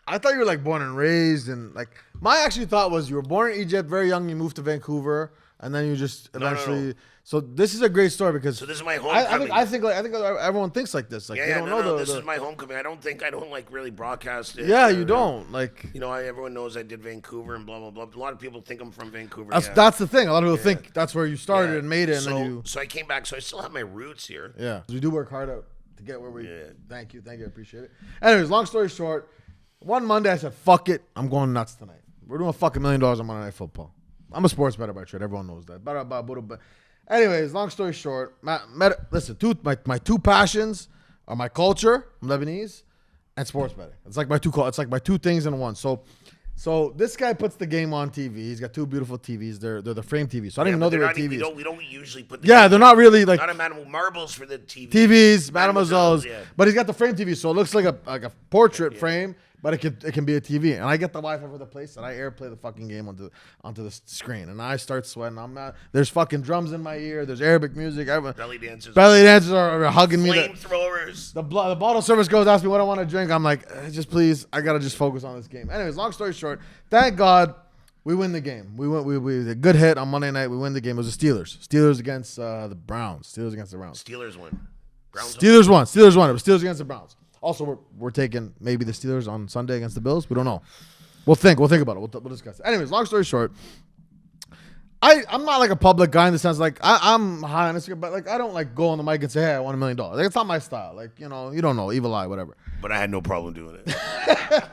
Speaker 1: I thought you were like born and raised and like my actually thought was you were born in Egypt, very young, you moved to Vancouver, and then you just eventually.
Speaker 2: No.
Speaker 1: So this is a great story because
Speaker 2: So this is my homecoming.
Speaker 1: I think everyone thinks like this. Like they don't know
Speaker 2: this is my homecoming. I don't like really broadcast it.
Speaker 1: Yeah, you don't like.
Speaker 2: You know, everyone knows I did Vancouver and blah blah blah. A lot of people think I'm from Vancouver.
Speaker 1: That's the thing. A lot of people think that's where you started and made it, and
Speaker 2: so,
Speaker 1: then you.
Speaker 2: So I came back. So I still have my roots here.
Speaker 1: Yeah, we do work hard out to get where we.
Speaker 2: Yeah.
Speaker 1: Thank you, I appreciate it. Anyways, long story short, one Monday I said, "Fuck it, I'm going nuts tonight. We're doing fucking $1 million on Monday Night Football." I'm a sports bettor by trade. Everyone knows that. But anyways, long story short, listen, my two passions are my culture, I'm Lebanese, and sports betting. It's like my two things in one. So this guy puts the game on TV. He's got two beautiful TVs. They're the frame TVs. So I didn't even know they were TVs.
Speaker 2: We don't usually put.
Speaker 1: They're not really like.
Speaker 2: Not a marbles for the TV.
Speaker 1: TVs, Mademoiselles,
Speaker 2: yeah.
Speaker 1: but he's got the frame TV, so it looks like a portrait frame, but it can be a TV. And I get the Wi-Fi for the place, and I airplay the fucking game onto the screen, and I start sweating. There's fucking drums in my ear. There's Arabic music.
Speaker 2: Belly dancers.
Speaker 1: Belly dancers are hugging me.
Speaker 2: Flamethrowers.
Speaker 1: The bottle service goes, asks me what I want to drink. I'm like, just please, I gotta just focus on this game. Anyways, long story short, thank God. We win the game. We a good hit on Monday night. We win the game. It was the Steelers. Steelers against the Browns. Steelers against the Browns.
Speaker 2: Steelers win.
Speaker 1: Steelers won. Steelers won. It was Steelers against the Browns. Also, we're taking maybe the Steelers on Sunday against the Bills. We don't know. We'll think about it. We'll discuss it. Anyways, long story short, I'm not like a public guy in the sense like I'm high on Instagram, but like I don't like go on the mic and say, hey, I want $1 million. Like it's not my style. Like you don't know, evil eye, whatever.
Speaker 2: But I had no problem doing it.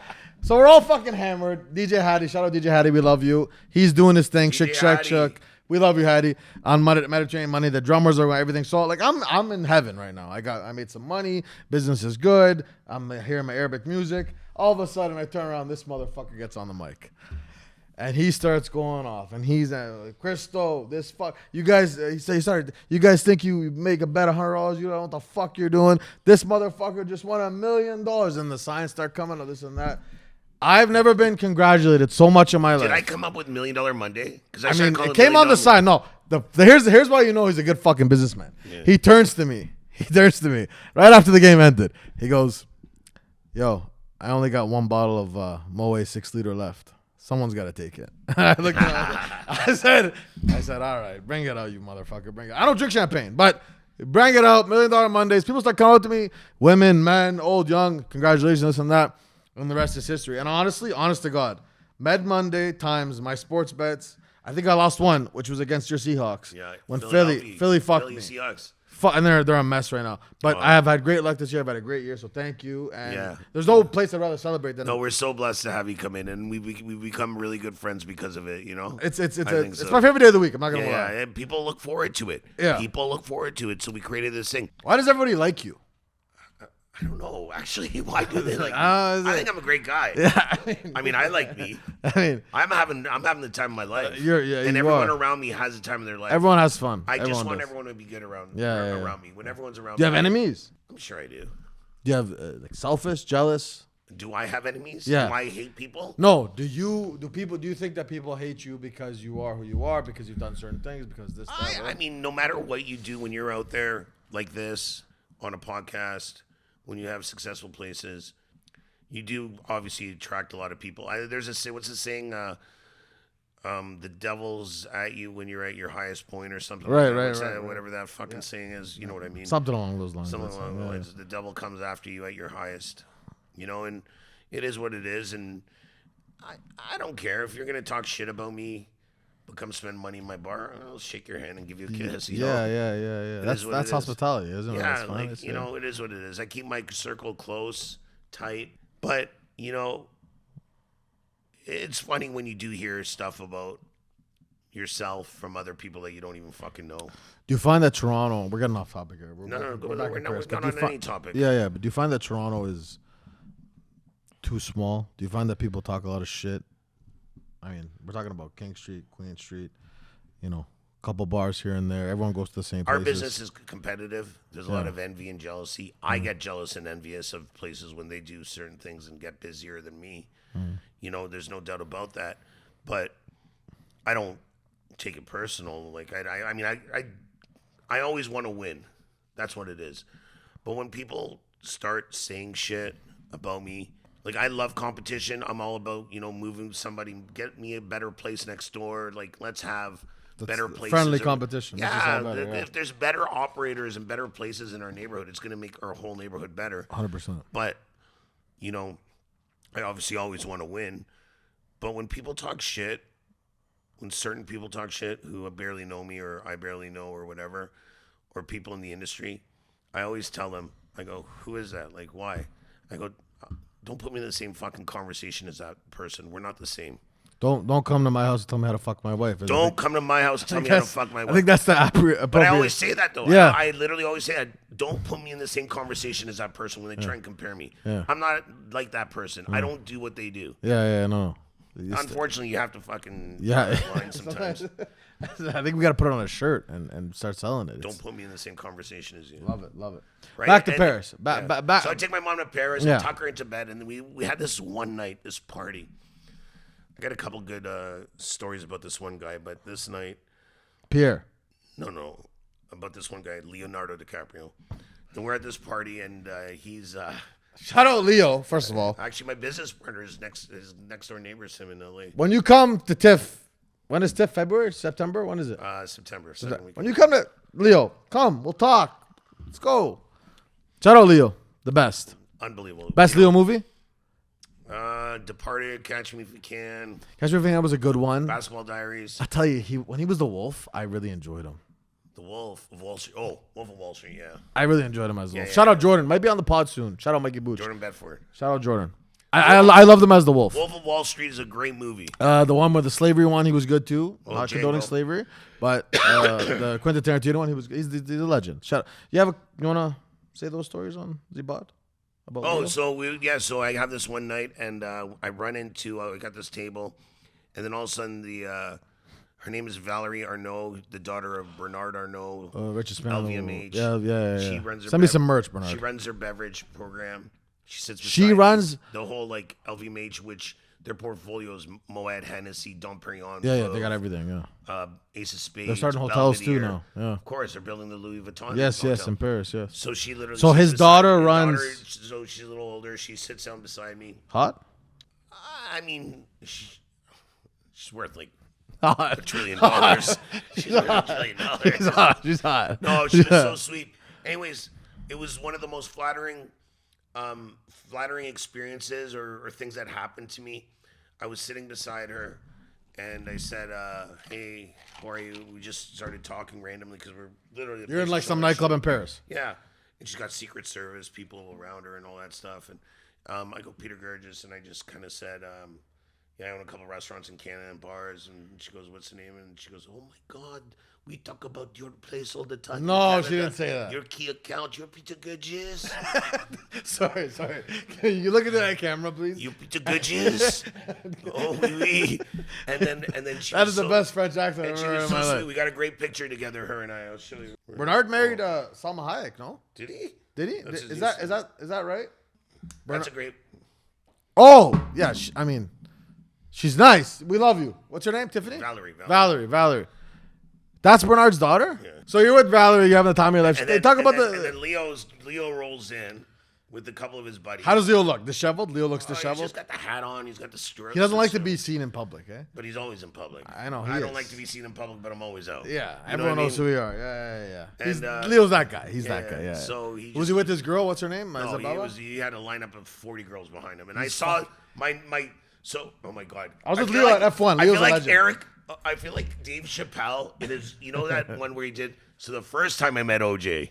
Speaker 1: So we're all fucking hammered. DJ Hattie, shout out DJ Hattie, we love you. He's doing his thing. Shuk. We love you, Hattie. On Mediterranean Money, the drummers are everything. So like I'm in heaven right now. I made some money. Business is good. I'm hearing my Arabic music. All of a sudden, I turn around. This motherfucker gets on the mic, and he starts going off. And he's like, Christo, this fuck. You guys, he started. You guys think you make a bet $100? You don't know what the fuck you're doing. This motherfucker just won $1 million, and the signs start coming of this and that. I've never been congratulated so much in my life.
Speaker 2: Did I come up with $1 Million Monday? Because
Speaker 1: I mean, it came on the side. No, here's why you know he's a good fucking businessman. Yeah. He turns to me right after the game ended. He goes, "Yo, I only got one bottle of Moët 6-liter left. Someone's got to take it." I looked at him. I said, "All right, bring it out, you motherfucker. Bring it." I don't drink champagne, but bring it out. $1 Million Mondays. People start coming up to me, women, men, old, young. Congratulations, this and that. And the rest is history. And honestly, honest to God, Med Monday times my sports bets. I think I lost one, which was against your Seahawks.
Speaker 2: Yeah,
Speaker 1: when Philly fucked me.
Speaker 2: Seahawks.
Speaker 1: And they're a mess right now. But I have had great luck this year. I've had a great year, so thank you. And there's no place I'd rather celebrate than.
Speaker 2: No, we're so blessed to have you come in, and we've become really good friends because of it. You know,
Speaker 1: it's my favorite day of the week. I'm not gonna lie.
Speaker 2: Yeah, and people look forward to it. Yeah, people look forward to it. So we created this thing.
Speaker 1: Why does everybody like you?
Speaker 2: I don't know. Actually, why do they like me? I think I'm a great guy. Yeah, I mean, I like me. I'm having the time of my life. And everyone around me has the time of their life.
Speaker 1: Everyone has fun.
Speaker 2: I just want everyone to be good around me. When everyone's around me.
Speaker 1: Do you have enemies?
Speaker 2: I'm sure I do.
Speaker 1: Do you have like selfish, jealous?
Speaker 2: Do I have enemies?
Speaker 1: Yeah.
Speaker 2: Do I hate people?
Speaker 1: No. Do you think that people hate you because you are who you are, because you've done certain things, because this, that,
Speaker 2: I mean, no matter what you do when you're out there like this on a podcast, when you have successful places, you do obviously attract a lot of people. There's what's the saying? The devil's at you when you're at your highest point, or something. Right. Whatever that fucking saying is, you know what I mean?
Speaker 1: Something along those lines.
Speaker 2: Something along those lines. The devil comes after you at your highest, you know, and it is what it is. And I don't care if you're gonna talk shit about me. But come spend money in my bar, I'll shake your hand and give you a kiss.
Speaker 1: Yeah. That's hospitality, isn't it?
Speaker 2: Yeah, it is what it is. I keep my circle close, tight. But, you know, it's funny when you do hear stuff about yourself from other people that you don't even fucking know.
Speaker 1: Do you find that Toronto, we're getting off topic here.
Speaker 2: We're not on any topic.
Speaker 1: Yeah, but do you find that Toronto is too small? Do you find that people talk a lot of shit? I mean, we're talking about King Street, Queen Street, you know, a couple bars here and there. Everyone goes to the same places.
Speaker 2: Our business is competitive. There's a lot of envy and jealousy. I get jealous and envious of places when they do certain things and get busier than me. You know, there's no doubt about that. But I don't take it personal. Like, I always want to win. That's what it is. But when people start saying shit about me. Like, I love competition. I'm all about, moving somebody, get me a better place next door. Like, let's have better places.
Speaker 1: Friendly competition.
Speaker 2: Yeah,
Speaker 1: Better,
Speaker 2: if there's better operators and better places in our neighborhood, it's going to make our whole neighborhood better.
Speaker 1: 100%.
Speaker 2: But, I obviously always want to win. But when people talk shit, when certain people talk shit who barely know me or I barely know or whatever, or people in the industry, I always tell them, I go, who is that? Like, why? I go, don't put me in the same fucking conversation as that person. We're not the same.
Speaker 1: Don't come to my house and tell me how to fuck my wife.
Speaker 2: Don't come to my house and tell me how to fuck my wife.
Speaker 1: I think that's the appropriate.
Speaker 2: But I always say that, though.
Speaker 1: Yeah.
Speaker 2: I literally always say that. Don't put me in the same conversation as that person when they try and compare me.
Speaker 1: Yeah.
Speaker 2: I'm not like that person. I don't do what they do.
Speaker 1: Yeah, no.
Speaker 2: Unfortunately, you have to fucking line sometimes.
Speaker 1: I think we got to put it on a shirt and start selling it.
Speaker 2: Don't put me in the same conversation as you.
Speaker 1: Love it.
Speaker 2: Right?
Speaker 1: Back to Paris. Back.
Speaker 2: So I take my mom to Paris and tuck her into bed, and then we had this one night, this party. I got a couple good stories about this one guy, but this night,
Speaker 1: Pierre.
Speaker 2: No, about this one guy, Leonardo DiCaprio. And we're at this party, and he's
Speaker 1: Shout out Leo, first of all.
Speaker 2: actually my business partner is next door neighbors him in LA.
Speaker 1: When you come to TIFF, when is TIFF? February? September? When is it?
Speaker 2: September. Second week.
Speaker 1: When you come to Leo, come. We'll talk. Let's go. Shout out Leo. The best.
Speaker 2: Unbelievable.
Speaker 1: Best Leo movie?
Speaker 2: Departed, Catch Me If You Can,
Speaker 1: Catch Me If You Can, that was a good one.
Speaker 2: Basketball Diaries,
Speaker 1: I tell you, when he was the Wolf, I really enjoyed him.
Speaker 2: The Wolf of Wall Street. Oh, Wolf of Wall Street, yeah.
Speaker 1: I really enjoyed him as the Wolf.
Speaker 2: yeah,
Speaker 1: Shout out Jordan. Might be on the pod soon. Shout out Mikey Booch.
Speaker 2: Jordan Bedford.
Speaker 1: Shout out Jordan. I love them as the Wolf.
Speaker 2: Wolf of Wall Street is a great movie.
Speaker 1: The one with the slavery one, he was good too.
Speaker 2: Oh,
Speaker 1: Not
Speaker 2: Django.
Speaker 1: condoning slavery, but the Quentin Tarantino one, he's a legend. Shout out. You wanna say those stories on Zbod? About
Speaker 2: Oh,
Speaker 1: Leo?
Speaker 2: so I have this one night, and I run into, I got this table, and then all of a sudden her name is Valerie Arnault, the daughter of Bernard Arnault,
Speaker 1: Richard Spann.
Speaker 2: LVMH.
Speaker 1: Yeah.
Speaker 2: She runs her
Speaker 1: Send me some merch, Bernard.
Speaker 2: She runs her beverage program. She sits.
Speaker 1: She
Speaker 2: beside me.
Speaker 1: runs
Speaker 2: the whole like LVMH, which their portfolio is Moet, Hennessy, Dom Perignon.
Speaker 1: Yeah, they got everything. Yeah,
Speaker 2: Ace of Spades.
Speaker 1: they're starting hotels too
Speaker 2: Belvedere.
Speaker 1: now. Yeah,
Speaker 2: Of course, they're building the Louis Vuitton.
Speaker 1: yes,
Speaker 2: hotel.
Speaker 1: in Paris. Yes.
Speaker 2: So she literally.
Speaker 1: So
Speaker 2: sits
Speaker 1: his
Speaker 2: beside
Speaker 1: daughter
Speaker 2: me.
Speaker 1: runs.
Speaker 2: So she's a little older. She sits down beside me.
Speaker 1: Hot.
Speaker 2: I mean, she's worth like
Speaker 1: Hot.
Speaker 2: $1 trillion. She's worth $1 trillion.
Speaker 1: She's hot. She's hot.
Speaker 2: No, she was so sweet. Anyways, it was one of the most flattering experiences or things that happened to me. I was sitting beside her, and I said, "Hey, how are you?" We just started talking randomly because we're literally.
Speaker 1: You're in like some nightclub in Paris.
Speaker 2: Yeah, and she's got Secret Service people around her and all that stuff. And I go, Peter Girges, and I just kind of said, yeah, I own a couple restaurants in Canada and bars. And she goes, what's the name? And she goes, oh my God, we talk about your place all the time. in
Speaker 1: No,
Speaker 2: Canada.
Speaker 1: she didn't say that.
Speaker 2: Your key account, your Peter Girges.
Speaker 1: Sorry. Can you look into that camera, please?
Speaker 2: You Peter Girges. Oh, oui. And then she
Speaker 1: That
Speaker 2: was
Speaker 1: is the best French accent I've
Speaker 2: And she
Speaker 1: ever
Speaker 2: was
Speaker 1: heard in
Speaker 2: so
Speaker 1: my
Speaker 2: sweet.
Speaker 1: life.
Speaker 2: We got a great picture together, her and I. I'll show you.
Speaker 1: Bernard married Salma Hayek, no?
Speaker 2: Did he?
Speaker 1: Did he?
Speaker 2: That's his
Speaker 1: Is
Speaker 2: new
Speaker 1: that right?
Speaker 2: That's a great.
Speaker 1: Oh, yeah. I mean, she's nice. We love you. What's her name? Tiffany? Valerie. That's Bernard's daughter?
Speaker 2: Yeah.
Speaker 1: So you're with Valerie. You're having the time of your life.
Speaker 2: And then,
Speaker 1: Talk about
Speaker 2: and then Leo rolls in with a couple of his buddies.
Speaker 1: How does Leo look? Disheveled? Leo looks
Speaker 2: He's
Speaker 1: disheveled?
Speaker 2: just got the hat on. He's got the stirrups.
Speaker 1: He doesn't like to
Speaker 2: and
Speaker 1: be
Speaker 2: stuff.
Speaker 1: seen in public, eh?
Speaker 2: But he's always in public.
Speaker 1: I know,
Speaker 2: I
Speaker 1: he
Speaker 2: don't
Speaker 1: is.
Speaker 2: like to be seen in public, but I'm always out.
Speaker 1: Yeah,
Speaker 2: You know
Speaker 1: everyone
Speaker 2: what I
Speaker 1: knows
Speaker 2: mean?
Speaker 1: who we are. Yeah.
Speaker 2: And,
Speaker 1: Leo's that guy. He's
Speaker 2: yeah,
Speaker 1: that guy, yeah.
Speaker 2: so he
Speaker 1: Was
Speaker 2: just-
Speaker 1: he with this girl? What's her name?
Speaker 2: No,
Speaker 1: Isabella?
Speaker 2: he had a lineup of 40 girls behind him, and I saw my. So, oh my God,
Speaker 1: I was with
Speaker 2: feel
Speaker 1: Leo at F1.
Speaker 2: I
Speaker 1: Leo's
Speaker 2: feel
Speaker 1: a
Speaker 2: like
Speaker 1: legend.
Speaker 2: Eric. I feel like Dave Chappelle. It is, you know that one where he did. So the first time I met OJ.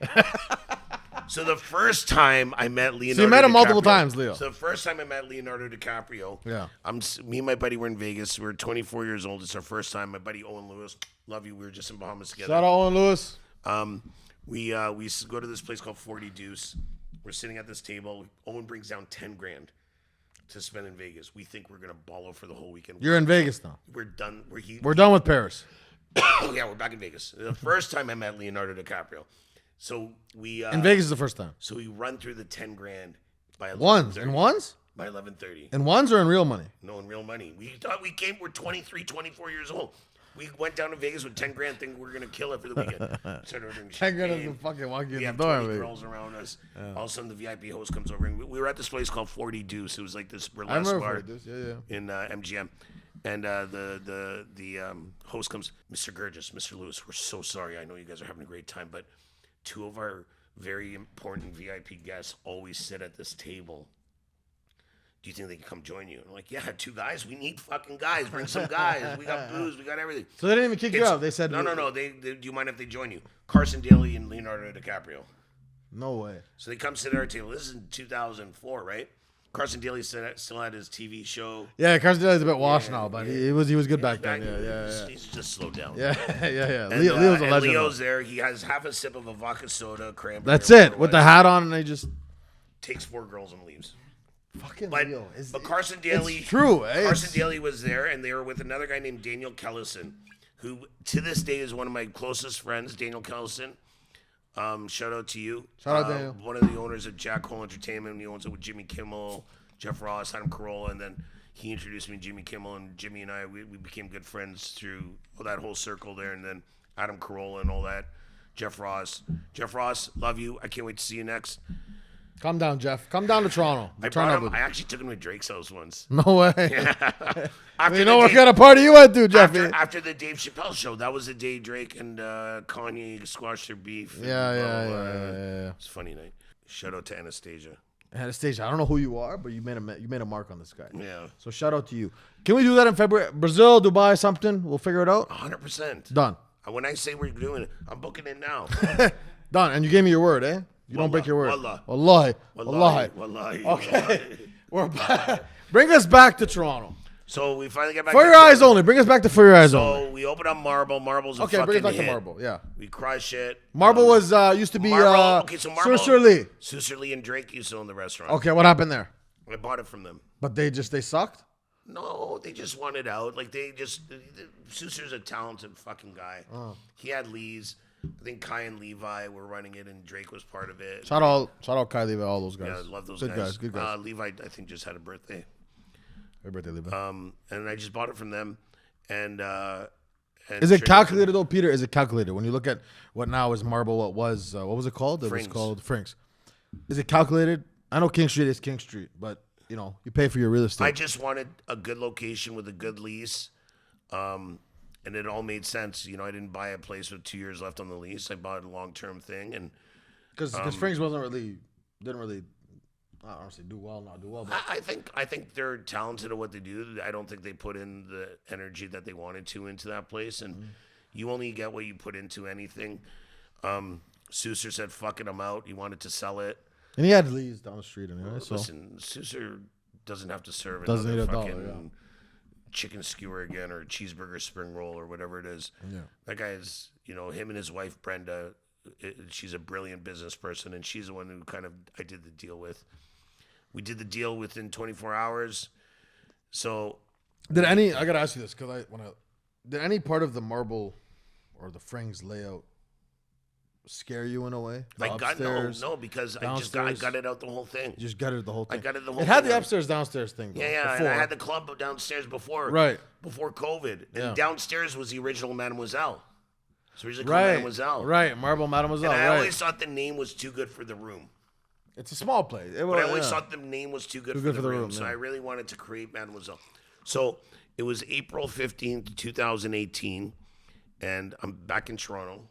Speaker 2: So the first time I met Leonardo.
Speaker 1: So you met him multiple
Speaker 2: DiCaprio.
Speaker 1: times, Leo.
Speaker 2: So the first time I met Leonardo DiCaprio.
Speaker 1: Yeah.
Speaker 2: Me and my buddy were in Vegas. We were 24 years old. It's our first time. My buddy Owen Lewis, love you. We were just in Bahamas together.
Speaker 1: Shout out Owen Lewis.
Speaker 2: We go to this place called 40 Deuce. We're sitting at this table. Owen brings down 10 grand to spend in Vegas. We think we're gonna ball out for the whole weekend.
Speaker 1: You're in Vegas now.
Speaker 2: We're done.
Speaker 1: We're done with Paris.
Speaker 2: Oh yeah, we're back in Vegas. The first time I met Leonardo DiCaprio. So we
Speaker 1: In Vegas is the first time.
Speaker 2: So we run through the 10 grand by
Speaker 1: Ones?
Speaker 2: 11:30.
Speaker 1: In ones?
Speaker 2: By 11:30.
Speaker 1: In ones or in real money?
Speaker 2: No, in real money. We thought we came. We're 23, 24 years old. We went down to Vegas with 10 grand, thinking we were gonna kill it for the weekend. Started ordering
Speaker 1: 10 grand
Speaker 2: champagne.
Speaker 1: doesn't fucking walk you in
Speaker 2: We
Speaker 1: the
Speaker 2: have
Speaker 1: door,
Speaker 2: 20
Speaker 1: baby.
Speaker 2: girls around us. All of a sudden, the VIP host comes over, and we were at this place called 40 Deuce. It was like this
Speaker 1: I
Speaker 2: burlesque
Speaker 1: remember
Speaker 2: bar
Speaker 1: this. Yeah.
Speaker 2: in MGM. And the host comes, Mr. Girges, Mr. Lewis, we're so sorry. I know you guys are having a great time, but 2 of our very important VIP guests always sit at this table. Do you think they can come join you? And I'm like, yeah, 2 guys. We need fucking guys. Bring some guys. We got booze. We got everything.
Speaker 1: So they didn't even kick you out. They said
Speaker 2: no. They do you mind if they join you? Carson Daly and Leonardo DiCaprio.
Speaker 1: No way.
Speaker 2: So they come sit at our table. This is in 2004, right? Carson Daly still had his TV show.
Speaker 1: Yeah, Carson Daly's a bit washed now, but he was good back then.
Speaker 2: He's just slowed down.
Speaker 1: Yeah.
Speaker 2: And,
Speaker 1: Leo's a legend.
Speaker 2: Leo's there. He has half a sip of a vodka soda, cranberry.
Speaker 1: That's it. With the hat on, and they just
Speaker 2: takes 4 girls and leaves.
Speaker 1: fucking
Speaker 2: But,
Speaker 1: Leo.
Speaker 2: but Carson Daly,
Speaker 1: it's true. Eh?
Speaker 2: Carson Daly was there, and they were with another guy named Daniel Kellison, who to this day is one of my closest friends. Daniel Kellison. Shout out to you.
Speaker 1: Shout out Daniel.
Speaker 2: One of the owners of Jack Hole Entertainment. He owns it with Jimmy Kimmel, Jeff Ross, Adam Carolla, and then he introduced me to Jimmy Kimmel, and Jimmy and I we became good friends through that whole circle there, and then Adam Carolla and all that. Jeff Ross, love you. I can't wait to see you next.
Speaker 1: Come down, Jeff. Come down to Toronto.
Speaker 2: I actually took him to Drake's house once.
Speaker 1: No way.
Speaker 2: After
Speaker 1: You know what kind of party you went to, Jeffy?
Speaker 2: After the Dave Chappelle show, that was the day Drake and Kanye squashed their beef.
Speaker 1: Yeah.
Speaker 2: It's a funny night. Shout out to Anastasia.
Speaker 1: Anastasia, I don't know who you are, but you made a mark on this guy.
Speaker 2: Yeah.
Speaker 1: So shout out to you. Can we do that in February? Brazil, Dubai, something? We'll figure it out.
Speaker 2: 100%.
Speaker 1: Done.
Speaker 2: When I say we're doing it, I'm booking it now.
Speaker 1: Done. And you gave me your word, eh? You don't break your word.
Speaker 2: Wallahi.
Speaker 1: Wallahi. Okay. We're back. Bring us back to Toronto.
Speaker 2: So we finally got back.
Speaker 1: For your eyes only. Bring us back to For Your Eyes Only.
Speaker 2: So we opened up Marble. Marble's a
Speaker 1: Okay,
Speaker 2: fucking
Speaker 1: bring us back
Speaker 2: hit.
Speaker 1: to Marble. Yeah.
Speaker 2: We crush it.
Speaker 1: Marble was used to be Sur Lee.
Speaker 2: Sur Lee and Drake used to own the restaurant.
Speaker 1: Okay, what happened there?
Speaker 2: I bought it from them.
Speaker 1: But they sucked?
Speaker 2: No, they just wanted out. Like Susur's a talented fucking guy.
Speaker 1: Oh.
Speaker 2: He had Lee's. I think Kai and Levi were running it, and Drake was part of it.
Speaker 1: Shout out Kai, Levi, all those guys.
Speaker 2: Yeah, I love those
Speaker 1: guys. Good guys.
Speaker 2: Levi, I think, just had a birthday.
Speaker 1: Happy birthday, Levi.
Speaker 2: And I just bought it from them. And
Speaker 1: is it calculated though, Peter? Is it calculated when you look at what now is Marble? What was it called? It was called Franks. Is it calculated? I know King Street is King Street, but you pay for your real estate.
Speaker 2: I just wanted a good location with a good lease. And it all made sense. I didn't buy a place with 2 years left on the lease. I bought a long-term thing, and
Speaker 1: because Franks didn't really, I don't want to say do well, not do well. But
Speaker 2: I think they're talented at what they do. I don't think they put in the energy that they wanted to into that place, and you only get what you put into anything. Susur said, "Fuck it, I'm out." He wanted to sell it,
Speaker 1: and he had leads down the street anyway. So
Speaker 2: listen, Susur doesn't have to serve
Speaker 1: doesn't need
Speaker 2: another
Speaker 1: a
Speaker 2: fucking
Speaker 1: dollar. Yeah.
Speaker 2: chicken skewer again or cheeseburger spring roll or whatever it is.
Speaker 1: Yeah.
Speaker 2: That guy is, him and his wife Brenda, she's a brilliant business person, and she's the one who I did the deal with. We did the deal within 24 hours. So
Speaker 1: I gotta ask you this because did any part of the Marble or the Franks layout scare you in a way?
Speaker 2: No, because I gutted out the whole thing.
Speaker 1: You just gutted the whole thing.
Speaker 2: I gutted the whole
Speaker 1: thing. It had the upstairs downstairs thing. Though,
Speaker 2: yeah. And I had the club downstairs before COVID. And downstairs was the original Mademoiselle. So originally called Mademoiselle.
Speaker 1: Right, Marble Mademoiselle.
Speaker 2: And I always thought the name was too good for the room.
Speaker 1: It's a small place.
Speaker 2: But I always thought the name was too good for the room. So I really wanted to create Mademoiselle. So it was April 15th, 2018. And I'm back in Toronto.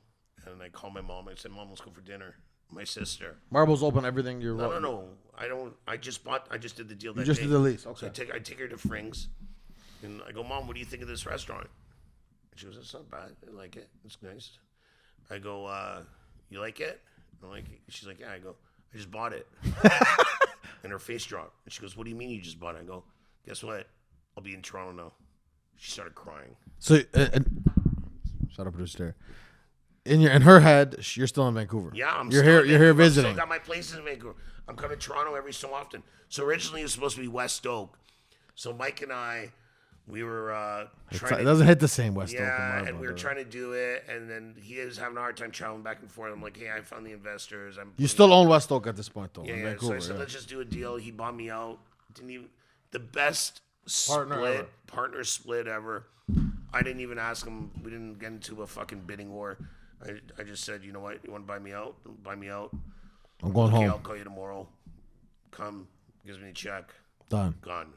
Speaker 2: And I call my mom. I said, "Mom, let's go for dinner." My sister.
Speaker 1: Marble's open. Everything you're.
Speaker 2: No. I don't. I just did the deal.
Speaker 1: You just did the lease. Okay.
Speaker 2: So I take her to Frings, and I go, "Mom, what do you think of this restaurant?" And she goes, "It's not bad. I like it. It's nice." I go, "You like it?" I'm like, she's like, "Yeah." I go, "I just bought it." And her face dropped. And she goes, "What do you mean you just bought it?" I go, "Guess what? I'll be in Toronto now." She started crying.
Speaker 1: So, shut up, producer. In her head, you're still in Vancouver.
Speaker 2: Yeah,
Speaker 1: You're here visiting.
Speaker 2: I still got my place in Vancouver. I'm coming to Toronto every so often. So originally it was supposed to be West Oak. So Mike and I, we were trying.
Speaker 1: It doesn't hit the same West Oak.
Speaker 2: Yeah, and we were trying to do it, and then he was having a hard time traveling back and forth. I'm like, "Hey, I found the investors.
Speaker 1: You still own West Oak at this point, though.
Speaker 2: Yeah.
Speaker 1: Vancouver,
Speaker 2: so I said, let's just do a deal. He bought me out. The best partner split ever. I didn't even ask him. We didn't get into a fucking bidding war. I just said, you know what? You want to buy me out? Buy me out.
Speaker 1: I'm going
Speaker 2: Okay,
Speaker 1: home.
Speaker 2: I'll call you tomorrow. Come, gives me a check.
Speaker 1: Done.
Speaker 2: Gone.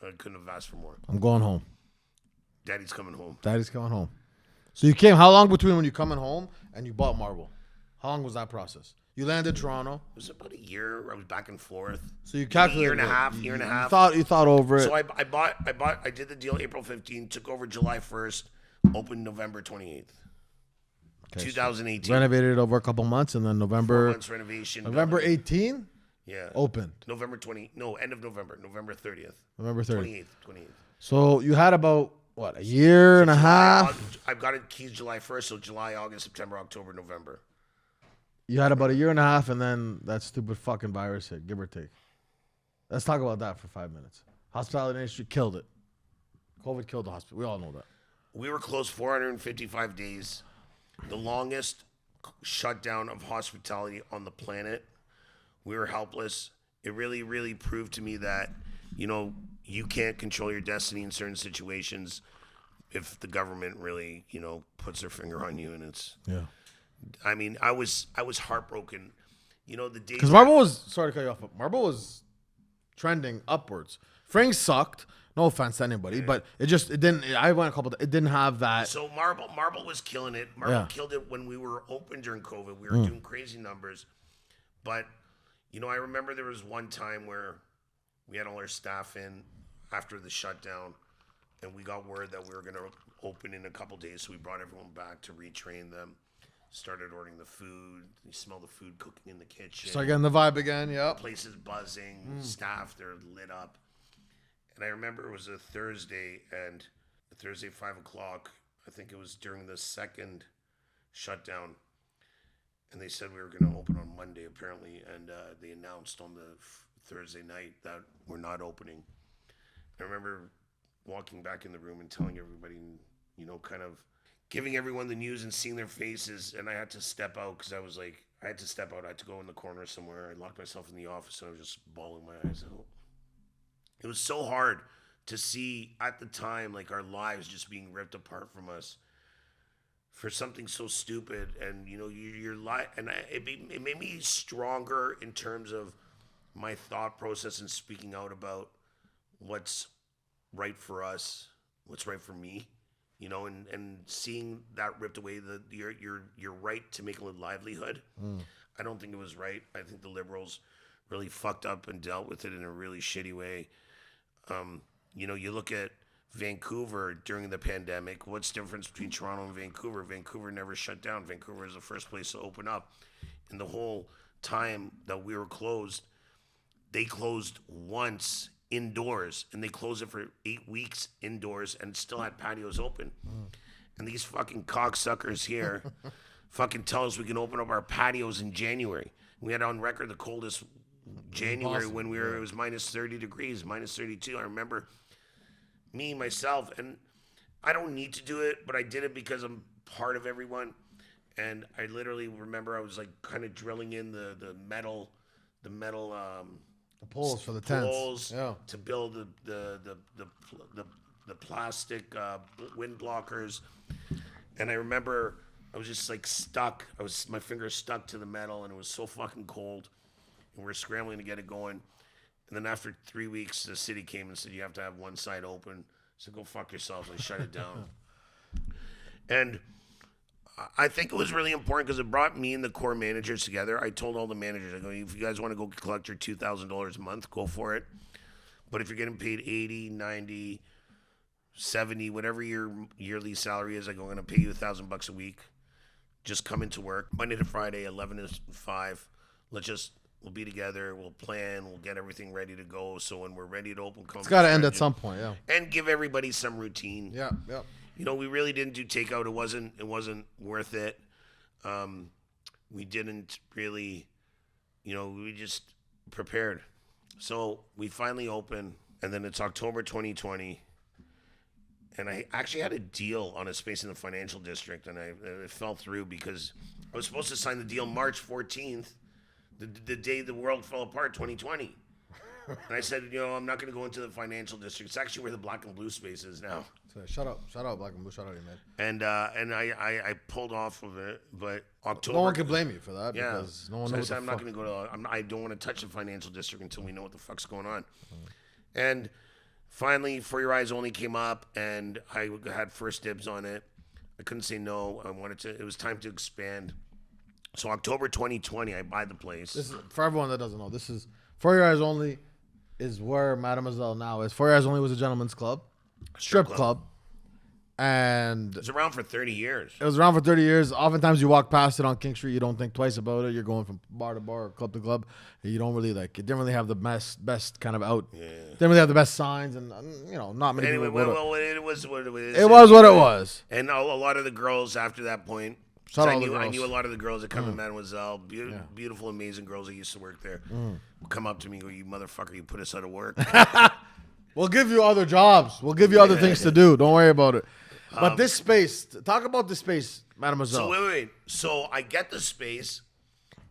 Speaker 2: I couldn't have asked for more.
Speaker 1: I'm going home.
Speaker 2: Daddy's coming home.
Speaker 1: Daddy's coming home. So you came, how long between when you coming home and you bought Marble? How long was that process? You landed Toronto.
Speaker 2: It was about a year. I was back and forth.
Speaker 1: So you
Speaker 2: Maybe
Speaker 1: calculated.
Speaker 2: year and a half.
Speaker 1: You thought over it.
Speaker 2: So I did the deal April 15th, took over July 1st, opened November 28th.
Speaker 1: Okay,
Speaker 2: 2018.
Speaker 1: So renovated it over a couple months, and then
Speaker 2: 4
Speaker 1: November
Speaker 2: months renovation.
Speaker 1: November
Speaker 2: done.
Speaker 1: 18
Speaker 2: Yeah.
Speaker 1: opened.
Speaker 2: November 20. No, end of November. November 30th.
Speaker 1: November 30th.
Speaker 2: 28th.
Speaker 1: So you had about what, a year and a half?
Speaker 2: I've got it keys July 1st, so July, August, September, October, November.
Speaker 1: You had about a year and a half, and then that stupid fucking virus hit, give or take. Let's talk about that for 5 minutes. Hospitality industry killed it. COVID killed the hospital. We all know that.
Speaker 2: We were closed 455 days, the longest shutdown of hospitality on the planet. We were helpless. It really, really proved to me that, you know, you can't control your destiny in certain situations if the government really, you know, puts their finger on you. And it's,
Speaker 1: Yeah.
Speaker 2: I mean, I was heartbroken. You know, the days.
Speaker 1: Because Marble was, sorry to cut you off, but Marble was trending upwards. Frank sucked. No offense to anybody, but it didn't. I went a couple. It didn't have that.
Speaker 2: So Marble was killing it. Marble killed it when we were open during COVID. We were doing crazy numbers, but you know, I remember there was one time where we had all our staff in after the shutdown, and we got word that we were going to open in a couple days. So we brought everyone back to retrain them. Started ordering the food. You smell the food cooking in the kitchen.
Speaker 1: Start getting the vibe again. Yeah.
Speaker 2: Place is buzzing. Staff, they're lit up. And I remember it was a Thursday, and Thursday 5 o'clock. I think it was during the second shutdown, and they said we were going to open on Monday apparently, and they announced on the Thursday night that we're not opening. I remember walking back in the room and telling everybody, you know, kind of giving everyone the news and seeing their faces, and I had to step out because I was like, I had to go in the corner somewhere. I locked myself in the office, and I was just bawling my eyes out. It was so hard to see at the time, like, our lives just being ripped apart from us for something so stupid. And, you know, your life, and it made me stronger in terms of my thought process and speaking out about what's right for us, what's right for me. You know, and seeing that ripped away, your right to make a livelihood. I don't think it was right. I think the Liberals really fucked up and dealt with it in a really shitty way. You know, you look at Vancouver during the pandemic. What's the difference between Toronto and Vancouver? Vancouver never shut down. Vancouver is the first place to open up. And the whole time that we were closed, they closed once indoors, and they closed it for 8 weeks indoors and still had patios open. And these fucking cocksuckers here fucking tell us we can open up our patios in January. We had on record the coldest January when it was minus 30 degrees, minus 32. I remember myself, and I don't need to do it, but I did it because I'm part of everyone. And I literally remember I was like kind of drilling in the metal
Speaker 1: The poles for the tents. Yeah.
Speaker 2: To build the plastic wind blockers. And I remember I was just like stuck. My fingers stuck to the metal, and it was so fucking cold. And we're scrambling to get it going. And then after 3 weeks, the city came and said, you have to have one side open. So go fuck yourselves. I shut it down. And I think it was really important because it brought me and the core managers together. I told all the managers, I go, if you guys want to go collect your $2,000 a month, go for it. But if you're getting paid 80, 90, 70, whatever your yearly salary is, I go, I'm going to pay you $1,000 a week. Just come into work Monday to Friday, 11 to 5. We'll be together. We'll plan. We'll get everything ready to go. So when we're ready to open,
Speaker 1: it's got to end at some point, yeah.
Speaker 2: And give everybody some routine.
Speaker 1: Yeah, yeah.
Speaker 2: You know, we really didn't do takeout. It wasn't worth it. We didn't really, you know, we just prepared. So we finally opened, and then it's October 2020. And I actually had a deal on a space in the financial district, and it fell through because I was supposed to sign the deal March 14th, the day the world fell apart, 2020. And I said, I'm not going to go into the financial district. It's actually where the black and blue space is now.
Speaker 1: So shout out, Black and Blue. Shout out, you man.
Speaker 2: And I pulled off of it, but October.
Speaker 1: No one can blame you for that.
Speaker 2: Yeah,
Speaker 1: Because no one
Speaker 2: so
Speaker 1: knows.
Speaker 2: I said I'm not going to go to. I don't want to touch the financial district until we know what the fuck's going on. And finally, For Your Eyes Only came up, and I had first dibs on it. I couldn't say no. I wanted to. It was time to expand. So October 2020, I buy the place.
Speaker 1: This is for everyone that doesn't know. This is For Your Eyes Only, is where Mademoiselle now is. For Your Eyes Only was a gentleman's club, strip club, and
Speaker 2: It was around for 30 years.
Speaker 1: it was around for 30 years. Oftentimes, you walk past it on King Street, you don't think twice about it. You're going from bar to bar, or club to club. And you don't really it didn't really have the best kind of out.
Speaker 2: Yeah.
Speaker 1: Didn't really have the best signs, and not many
Speaker 2: Anyway,
Speaker 1: people.
Speaker 2: well, it was what it was.
Speaker 1: It was what it was.
Speaker 2: And a lot of the girls after that point.
Speaker 1: Shout out
Speaker 2: I
Speaker 1: all the
Speaker 2: knew, I
Speaker 1: girls.
Speaker 2: knew a lot of the girls that come to Mademoiselle, beautiful, amazing girls that used to work there, would come up to me and go, "You motherfucker, you put us out of work."
Speaker 1: We'll give you other jobs. We'll give you other things to do. Don't worry about it. But this space, talk about this space, Mademoiselle.
Speaker 2: So wait. So I get the space,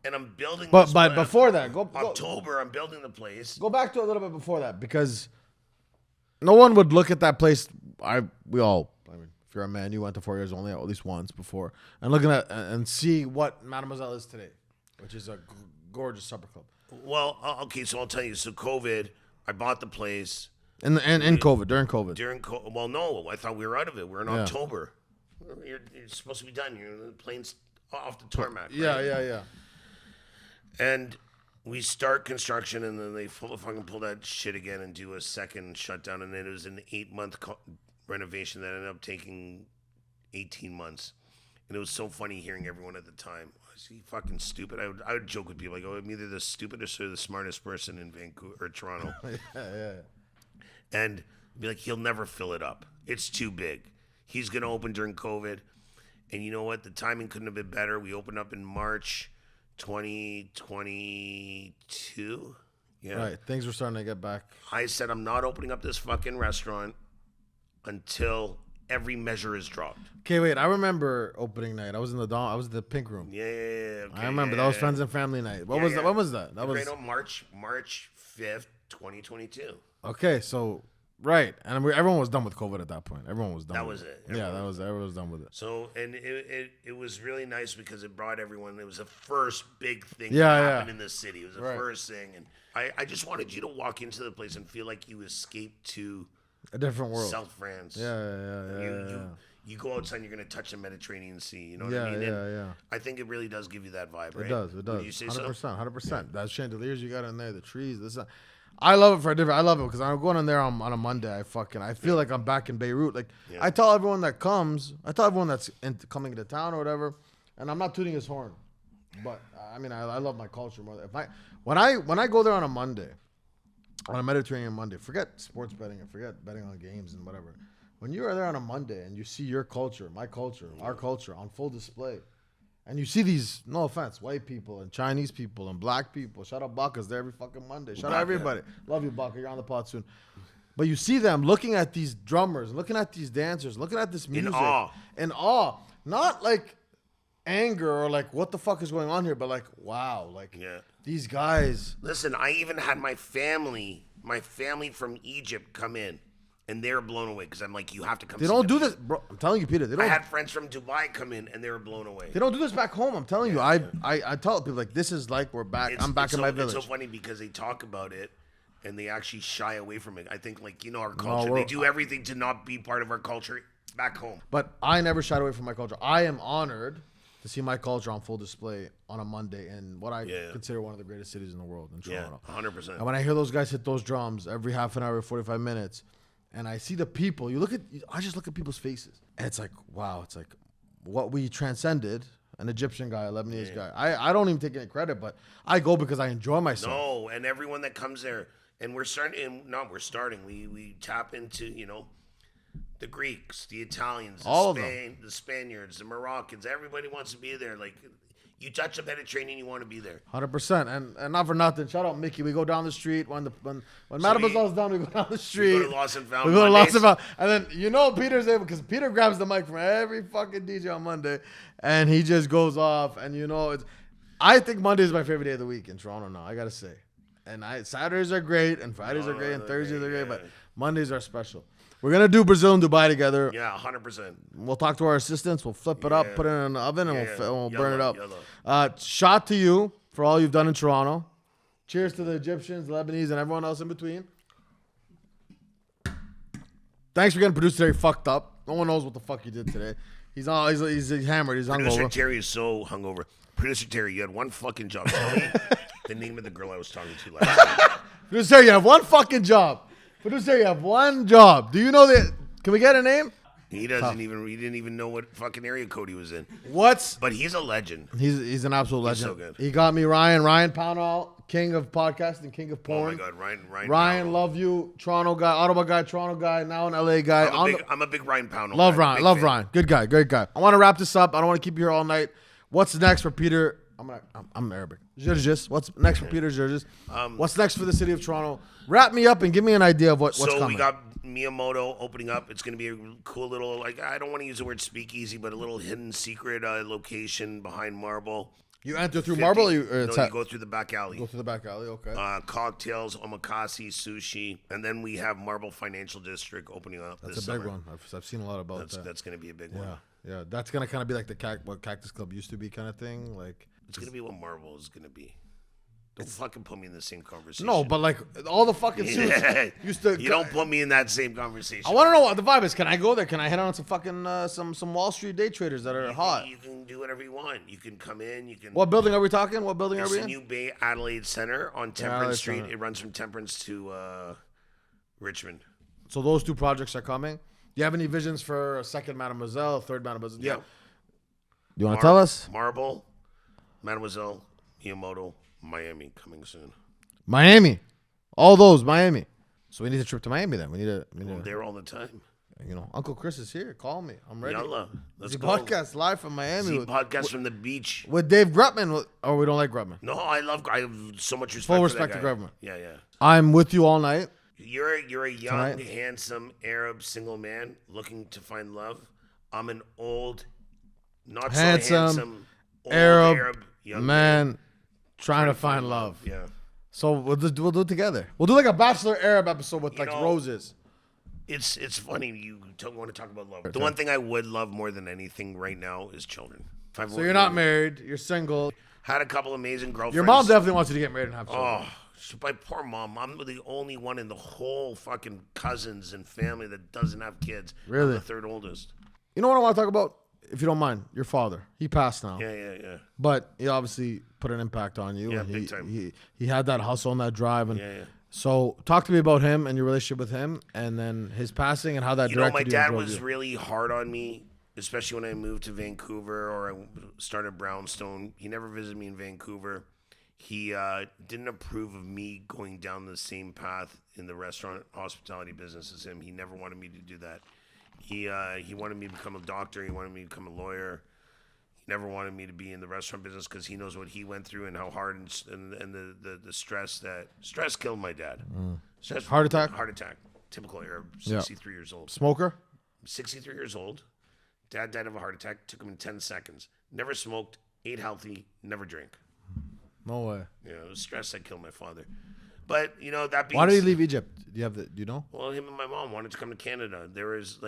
Speaker 2: and I'm building.
Speaker 1: But
Speaker 2: this
Speaker 1: but
Speaker 2: place.
Speaker 1: before that,
Speaker 2: October, I'm building the place.
Speaker 1: go back to a little bit before that, because no one would look at that place. If you're a man, you went to 4 years only at least once before, and looking at and see what Mademoiselle is today, which is a gorgeous supper club.
Speaker 2: Well, okay, so I'll tell you. So COVID, I bought the place.
Speaker 1: And COVID, during COVID.
Speaker 2: Well, no, I thought we were out of it. We're in October. You're supposed to be done. The plane's off the tarmac. Right?
Speaker 1: Yeah.
Speaker 2: And we start construction, and then they fucking pull that shit again and do a second shutdown. And then it was an 8-month renovation that ended up taking 18 months. And it was so funny hearing everyone at the time. Is he fucking stupid? I would joke with people. I go, I'm either the stupidest or the smartest person in Vancouver or Toronto.
Speaker 1: yeah.
Speaker 2: And be like, he'll never fill it up. It's too big. He's going to open during COVID. And you know what? The timing couldn't have been better. We opened up in March 2022. Yeah.
Speaker 1: Right. Things were starting to get back.
Speaker 2: I said, I'm not opening up this fucking restaurant until every measure is dropped.
Speaker 1: Okay, wait. I remember opening night. I was in the pink room.
Speaker 2: Yeah. Okay,
Speaker 1: I remember that was friends and family night. What was that? When was that? That was
Speaker 2: March 5th, 2022.
Speaker 1: Okay, so right, and everyone was done with COVID at that point. Everyone was done.
Speaker 2: That was it.
Speaker 1: Everyone was done with it.
Speaker 2: So, and it was really nice because it brought everyone. It was the first big thing
Speaker 1: Yeah,
Speaker 2: that
Speaker 1: yeah.
Speaker 2: happened in this city. It was the first thing, and I just wanted you to walk into the place and feel like you escaped to
Speaker 1: A different world.
Speaker 2: South France.
Speaker 1: Yeah.
Speaker 2: You go outside and you're going to touch the Mediterranean Sea. You know what
Speaker 1: Yeah,
Speaker 2: I mean?
Speaker 1: yeah.
Speaker 2: I think it really does give you that vibe, right?
Speaker 1: It does.
Speaker 2: Would you say
Speaker 1: 100%.
Speaker 2: so?
Speaker 1: 100%. That chandeliers you got in there, the trees, I love it for a different. I love it because I'm going in there on a Monday. I feel like I'm back in Beirut. Like I tell everyone that comes, that's coming to town or whatever, and I'm not tooting his horn, but I mean I love my culture more. When I go there on a Monday, on a Mediterranean Monday, forget sports betting and forget betting on games and whatever. When you are there on a Monday and you see your culture, my culture, our culture on full display, and you see these, no offense, white people and Chinese people and black people. Shout out Baka's there every fucking Monday. Shout out everybody. Love you, Baka. You're on the pod soon. But you see them looking at these drummers, looking at these dancers, looking at this music. In awe. Not like anger or like, what the fuck is going on here? But like, wow. Like, these guys.
Speaker 2: Listen, I even had my family from Egypt come in. And they're blown away because I'm like, you have to come.
Speaker 1: They don't do this, bro. I'm telling you, Peter. They don't.
Speaker 2: I had friends from Dubai come in and they were blown away.
Speaker 1: They don't do this back home. I'm telling you. I tell people like, this is like we're back. I'm back in my village.
Speaker 2: It's so funny because they talk about it and they actually shy away from it. I think like our culture. They do everything to not be part of our culture back home.
Speaker 1: But I never shied away from my culture. I am honored to see my culture on full display on a Monday in what I consider one of the greatest cities in the world, in Toronto.
Speaker 2: 100%.
Speaker 1: And when I hear those guys hit those drums every half an hour, 45 minutes. And I see the people. I just look at people's faces, and it's like, wow. It's like what we transcended. An Egyptian guy, a Lebanese guy. I don't even take any credit, but I go because I enjoy myself.
Speaker 2: No, and everyone that comes there, and we're starting. We tap into the Greeks, the Italians, the Spaniards, the Moroccans. Everybody wants to be there. Like. You touch a Mediterranean, you want to be there.
Speaker 1: 100%, and not for nothing. Shout out Mickey. We go down the street when Mademoiselle's done. We go down the street.
Speaker 2: We go to Lost and Found.
Speaker 1: We go to Lost and Found, and then Peter's able because Peter grabs the mic from every fucking DJ on Monday, and he just goes off. And I think Monday is my favorite day of the week in Toronto now. I gotta say, And Saturdays are great, and Fridays are great, and Thursdays are great,
Speaker 2: yeah.
Speaker 1: but Mondays are special. We're going to do Brazil and Dubai together.
Speaker 2: Yeah, 100%.
Speaker 1: We'll talk to our assistants. We'll flip it up, put it in the oven, and we'll burn it up.
Speaker 2: Yellow.
Speaker 1: Shot to you for all you've done in Toronto. Cheers to the Egyptians, the Lebanese, and everyone else in between. Thanks for getting producer Terry fucked up. No one knows what the fuck he did today. He's hammered. He's
Speaker 2: Producer
Speaker 1: hungover.
Speaker 2: Terry is so hungover. Producer Terry, you had one fucking job. Tell me the name of the girl I was talking to last night.
Speaker 1: Producer Terry, you have one fucking job. Producer Terry, you have one job. Do you know that? Can we get a name?
Speaker 2: He didn't even know what fucking area code he was in.
Speaker 1: But
Speaker 2: he's a legend.
Speaker 1: He's an absolute legend.
Speaker 2: So good.
Speaker 1: He got me Ryan Pownall, king of podcasting, king of porn.
Speaker 2: Oh my God,
Speaker 1: Ryan, love you, Toronto guy, Ottawa guy, Toronto guy, now an LA guy.
Speaker 2: I'm a big Ryan Pownall.
Speaker 1: Love Ryan, good guy, great guy. I want to wrap this up. I don't want to keep you here all night. What's next for Peter? I'm Arabic. Girges. What's next for Peter Girges? What's next for the city of Toronto? Wrap me up and give me an idea of what's coming.
Speaker 2: So we got Miyamoto opening up. It's going to be a cool little, I don't want to use the word speakeasy, but a little hidden secret location behind Marble.
Speaker 1: You enter through Marble? Or
Speaker 2: you go through the back alley.
Speaker 1: Go through the back alley, okay.
Speaker 2: Cocktails, omakase, sushi, and then we have Marble Financial District opening up
Speaker 1: That's
Speaker 2: this
Speaker 1: a big
Speaker 2: summer.
Speaker 1: one. I've seen a lot about that.
Speaker 2: That's going to be a big one.
Speaker 1: Yeah, that's going to kind of be like what Cactus Club used to be kind of thing. Like
Speaker 2: It's going to be what Marble is going to be. Don't fucking put me in the same conversation.
Speaker 1: No, but like all the fucking suits used to.
Speaker 2: You don't put me in that same conversation.
Speaker 1: I want to know what the vibe is. Can I go there? Can I hit on some fucking some Wall Street day traders that are hot?
Speaker 2: You can do whatever you want. You can come in. You can.
Speaker 1: What building are we talking? What building are
Speaker 2: It's
Speaker 1: we
Speaker 2: the
Speaker 1: in?
Speaker 2: New Bay Adelaide Center on Temperance Street. It runs from Temperance to Richmond.
Speaker 1: So those two projects are coming. Do you have any visions for a second Mademoiselle, third Mademoiselle?
Speaker 2: Yeah.
Speaker 1: You want to tell us?
Speaker 2: Marble, Mademoiselle, Miyamoto, Miami coming soon.
Speaker 1: Miami, all those Miami. So we need a trip to Miami then. We need
Speaker 2: I'm there all the time.
Speaker 1: Uncle Chris is here. Call me. I'm ready.
Speaker 2: Yalla, let's go.
Speaker 1: Zbodcast live from Miami.
Speaker 2: Zbodcast from the beach.
Speaker 1: With Dave Grutman. Oh, we don't like Grutman.
Speaker 2: No, I have so much respect.
Speaker 1: Full
Speaker 2: for
Speaker 1: respect
Speaker 2: that
Speaker 1: to
Speaker 2: guy.
Speaker 1: Grutman.
Speaker 2: Yeah.
Speaker 1: I'm with you all night.
Speaker 2: You're a young,
Speaker 1: Tonight?
Speaker 2: handsome Arab single man looking to find love. I'm an old, not
Speaker 1: Handsome,
Speaker 2: so handsome old
Speaker 1: Arab
Speaker 2: young
Speaker 1: man trying to find love.
Speaker 2: Yeah.
Speaker 1: So we'll do it together. We'll do like a Bachelor Arab episode with roses.
Speaker 2: It's funny you want to talk about love. The one thing I would love more than anything right now is children.
Speaker 1: So you're not married. You're single.
Speaker 2: Had a couple amazing girlfriends.
Speaker 1: Your mom definitely wants you to get married and have children.
Speaker 2: Oh, my poor mom. I'm the only one in the whole fucking cousins and family that doesn't have kids.
Speaker 1: Really?
Speaker 2: I'm the third oldest.
Speaker 1: You know what I want to talk about? If you don't mind, your father. He passed now.
Speaker 2: Yeah.
Speaker 1: But he obviously put an impact on you.
Speaker 2: Yeah,
Speaker 1: and
Speaker 2: big time.
Speaker 1: He had that hustle and that drive. And
Speaker 2: Yeah.
Speaker 1: So talk to me about him and your relationship with him, and then his passing and how that directed
Speaker 2: my
Speaker 1: you.
Speaker 2: dad
Speaker 1: and drove
Speaker 2: was
Speaker 1: you.
Speaker 2: really hard on me, especially when I moved to Vancouver or I started Brownstone. He never visited me in Vancouver. He didn't approve of me going down the same path in the restaurant hospitality business as him. He never wanted me to do that. He wanted me to become a doctor. He wanted me to become a lawyer. He never wanted me to be in the restaurant business because he knows what he went through and how hard and the stress killed my dad. Stress,
Speaker 1: Heart attack?
Speaker 2: Heart attack. Typical Arab. 63 years old.
Speaker 1: Smoker?
Speaker 2: 63 years old. Dad died of a heart attack. Took him in 10 seconds. Never smoked. Ate healthy. Never drank.
Speaker 1: No way.
Speaker 2: It was stress that killed my father. But that.
Speaker 1: Why did he leave Egypt? Do you know?
Speaker 2: Well, him and my mom wanted to come to Canada. There was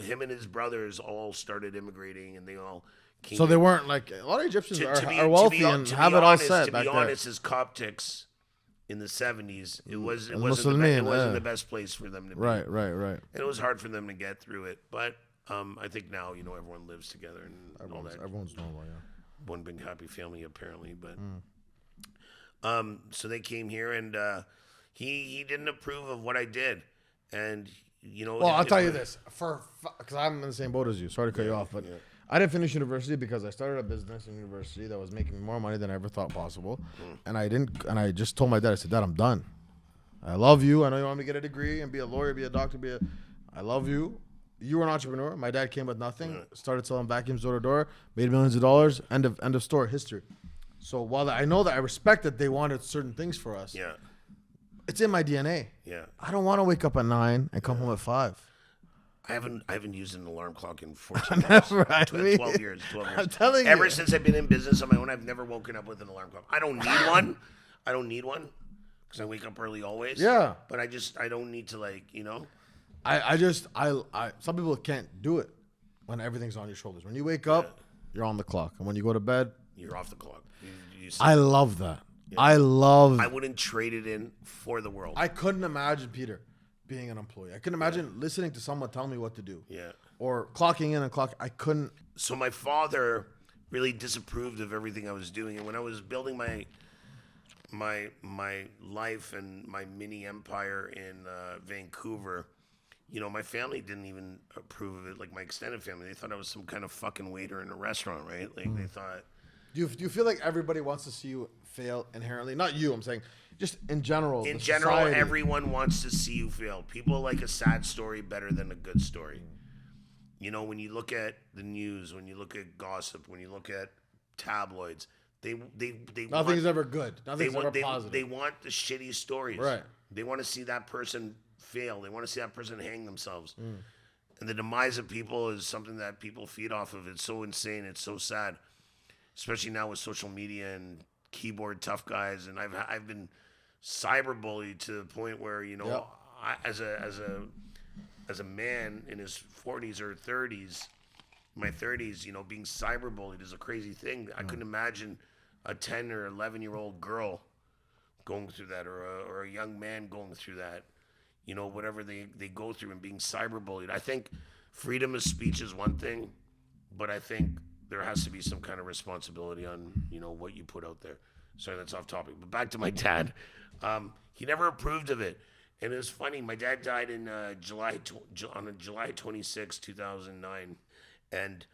Speaker 2: him and his brothers all started immigrating, and they all came.
Speaker 1: So they weren't like a lot of Egyptians are wealthy and have it all set
Speaker 2: To
Speaker 1: back
Speaker 2: be
Speaker 1: there.
Speaker 2: honest, as Coptics in the 70s, it wasn't the best place for them to be.
Speaker 1: Right.
Speaker 2: And it was hard for them to get through it. But I think now everyone lives together and all that.
Speaker 1: Everyone's normal, yeah.
Speaker 2: One big happy family apparently, but. So they came here, and he didn't approve of what I did, and
Speaker 1: Well, I'll tell you this, because I'm in the same boat as you. Sorry to cut you off, but I didn't finish university because I started a business in university that was making me more money than I ever thought possible, and I just told my dad, I said, Dad, I'm done. I love you. I know you want me to get a degree and be a lawyer, be a doctor, I love you. You were an entrepreneur. My dad came with nothing, started selling vacuums door to door, made millions of dollars. End of story, history. So while I know that I respect that they wanted certain things for us, it's in my DNA.
Speaker 2: Yeah,
Speaker 1: I don't want to wake up at 9 and come home at 5.
Speaker 2: I haven't used an alarm clock in 14 years. 12 years.
Speaker 1: I'm telling you.
Speaker 2: Ever since I've been in business on my own, I've never woken up with an alarm clock. I don't need one. because I wake up early always.
Speaker 1: Yeah.
Speaker 2: But I don't need to, like, you know.
Speaker 1: I some people can't do it when everything's on your shoulders. When you wake up, you're on the clock, and when you go to bed,
Speaker 2: you're off the clock.
Speaker 1: I love that. Yeah.
Speaker 2: I wouldn't trade it in for the world.
Speaker 1: I couldn't imagine, Peter, being an employee. I couldn't imagine listening to someone tell me what to do.
Speaker 2: Yeah.
Speaker 1: Or clocking in and clock. I couldn't.
Speaker 2: So my father really disapproved of everything I was doing, and when I was building my life and my mini empire in Vancouver, you know, my family didn't even approve of it. Like my extended family, they thought I was some kind of fucking waiter in a restaurant, right? Like they thought.
Speaker 1: Do you feel like everybody wants to see you fail inherently? Not you, I'm saying, just in general.
Speaker 2: In general, society. Everyone wants to see you fail. People like a sad story better than a good story. You know, when you look at the news, when you look at gossip, when you look at tabloids, they
Speaker 1: nothing's ever good. Nothing's ever positive.
Speaker 2: They want the shitty stories.
Speaker 1: Right.
Speaker 2: They want to see that person fail. They want to see that person hang themselves. And the demise of people is something that people feed off of. It's so insane. It's so sad. Especially now with social media and keyboard tough guys, and I've been cyberbullied to the point where, you know, I, as a man in his 40s or 30s, my 30s, you know, being cyberbullied is a crazy thing. I couldn't imagine a 10 or 11-year-old girl going through that, or a young man going through that. You know, whatever they go through and being cyberbullied. I think freedom of speech is one thing, but I think there has to be some kind of responsibility on, you know, what you put out there. Sorry, that's off topic. But back to my dad. He never approved of it. And it was funny. My dad died in July 26, 2009. And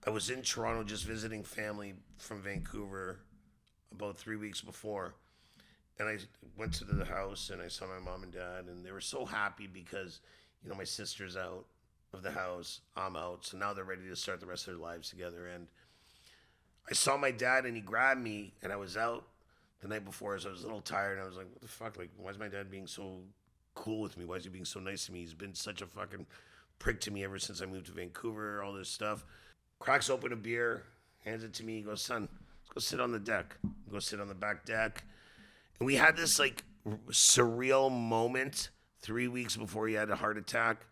Speaker 2: I was in Toronto just visiting family from Vancouver about 3 weeks before. And I went to the house and I saw my mom and dad. And they were so happy because, you know, my sister's out of the house, I'm out, so now they're ready to start the rest of their lives together. And I saw my dad, and he grabbed me, and I was out the night before, so I was a little tired, and I was like, what the fuck, like, why is my dad being so cool with me? Why is he being so nice to me? He's been such a fucking prick to me ever since I moved to Vancouver, all this stuff. Cracks open a beer, hands it to me, he goes, son, let's go sit on the deck. Go sit on the back deck. And we had this, like, surreal moment 3 weeks before he had a heart attack.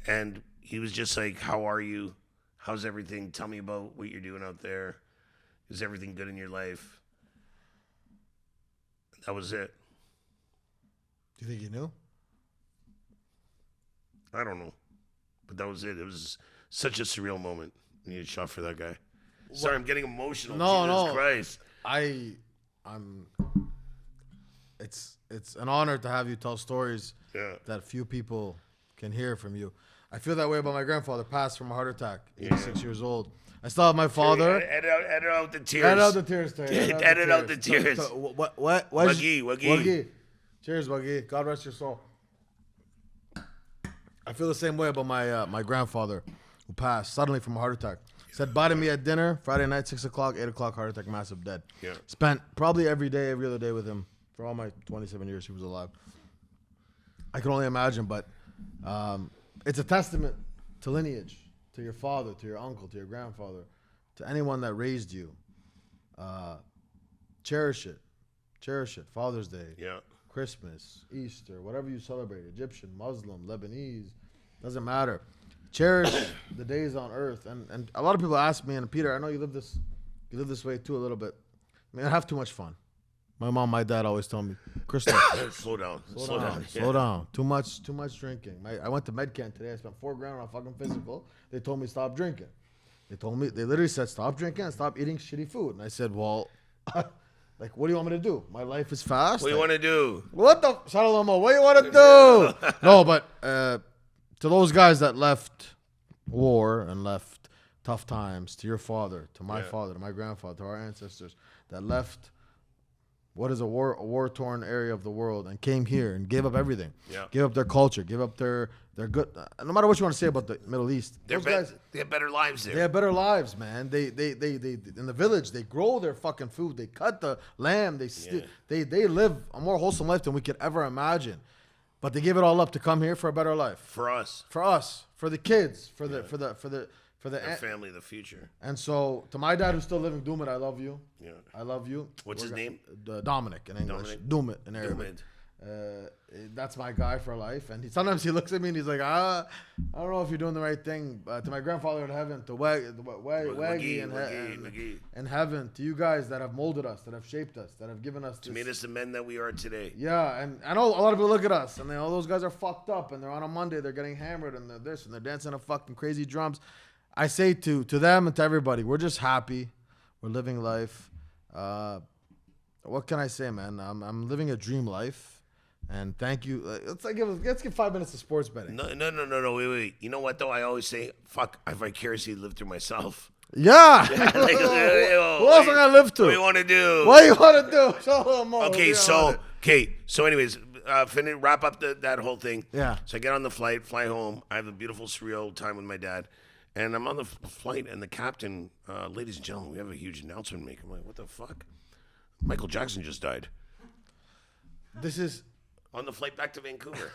Speaker 2: And he was just like, how are you? How's everything? Tell me about what you're doing out there. Is everything good in your life? That was it.
Speaker 1: Do you think he knew?
Speaker 2: I don't know. But that was it. It was such a surreal moment. I need a shot for that guy. Sorry, I'm getting emotional. Jesus Christ.
Speaker 1: It's an honor to have you tell stories that few people can hear from you. I feel that way about my grandfather, passed from a heart attack, 86 years old. I still have my father.
Speaker 2: Edit out the tears.
Speaker 1: Edit out the tears, Terry.
Speaker 2: Edit out the tears.
Speaker 1: What?
Speaker 2: Waggy.
Speaker 1: Cheers, Waggy. God rest your soul. I feel the same way about my grandfather, who passed suddenly from a heart attack. Said bye to me at dinner, Friday night, 6 o'clock, 8 o'clock, heart attack, massive, dead.
Speaker 2: Yeah.
Speaker 1: Spent probably every other day with him for all my 27 years he was alive. I can only imagine, but it's a testament to lineage, to your father, to your uncle, to your grandfather, to anyone that raised you. Cherish it. Father's Day, Christmas, Easter, whatever you celebrate, Egyptian, Muslim, Lebanese, doesn't matter. Cherish the days on earth. And a lot of people ask me, and Peter, I know you live this way too a little bit. I mean, I have too much fun. My mom, my dad always told me, Christo,
Speaker 2: slow down.
Speaker 1: Slow down. Too much drinking. I went to MedCan today. I spent $4,000 on a fucking physical. They told me stop drinking. They literally said stop drinking and stop eating shitty food. And I said, well, like, what do you want me to do? My life is fast.
Speaker 2: What do you want to do?
Speaker 1: What the Shalom? What do you want to do? No, but to those guys that left war and left tough times, to your father, to my father, to my grandfather, to our ancestors that left what is a war-torn area of the world and came here and gave up everything. Yeah. Gave up their culture, gave up their good. No matter what you want to say about the Middle East,
Speaker 2: they have better lives there.
Speaker 1: They have better lives, man. They in the village, they grow their fucking food. They cut the lamb. They live a more wholesome life than we could ever imagine. But they gave it all up to come here for a better life.
Speaker 2: For us.
Speaker 1: For the kids, for the for the
Speaker 2: family of the future.
Speaker 1: And so to my dad who's still living, Doom it, I love you.
Speaker 2: Yeah.
Speaker 1: I love you.
Speaker 2: What's his name?
Speaker 1: Dominic in English. Doom it in Arabic. That's my guy for life. And sometimes he looks at me and he's like, I don't know if you're doing the right thing. To my grandfather in heaven, to Waggy in heaven, to you guys that have molded us, that have shaped us, that have given us
Speaker 2: made us the men that we are today.
Speaker 1: Yeah, and I know a lot of people look at us and all those guys are fucked up and they're on a Monday, they're getting hammered and they're this and they're dancing to fucking crazy drums. I say to them and to everybody, we're just happy. We're living life. What can I say, man? I'm living a dream life. And thank you. Let's give 5 minutes of sports betting.
Speaker 2: No. Wait. You know what, though? I always say, fuck, I vicariously live through myself.
Speaker 1: Yeah. Who else am I going to live to?
Speaker 2: What do you want to do?
Speaker 1: What do you want to do? Show a little more.
Speaker 2: So anyways, wrap up that whole thing.
Speaker 1: Yeah.
Speaker 2: So I get on the flight, fly home. I have a beautiful, surreal time with my dad. And I'm on the flight, and the captain, ladies and gentlemen, we have a huge announcement to make. I'm like, what the fuck? Michael Jackson just died.
Speaker 1: This is...
Speaker 2: On the flight back to Vancouver.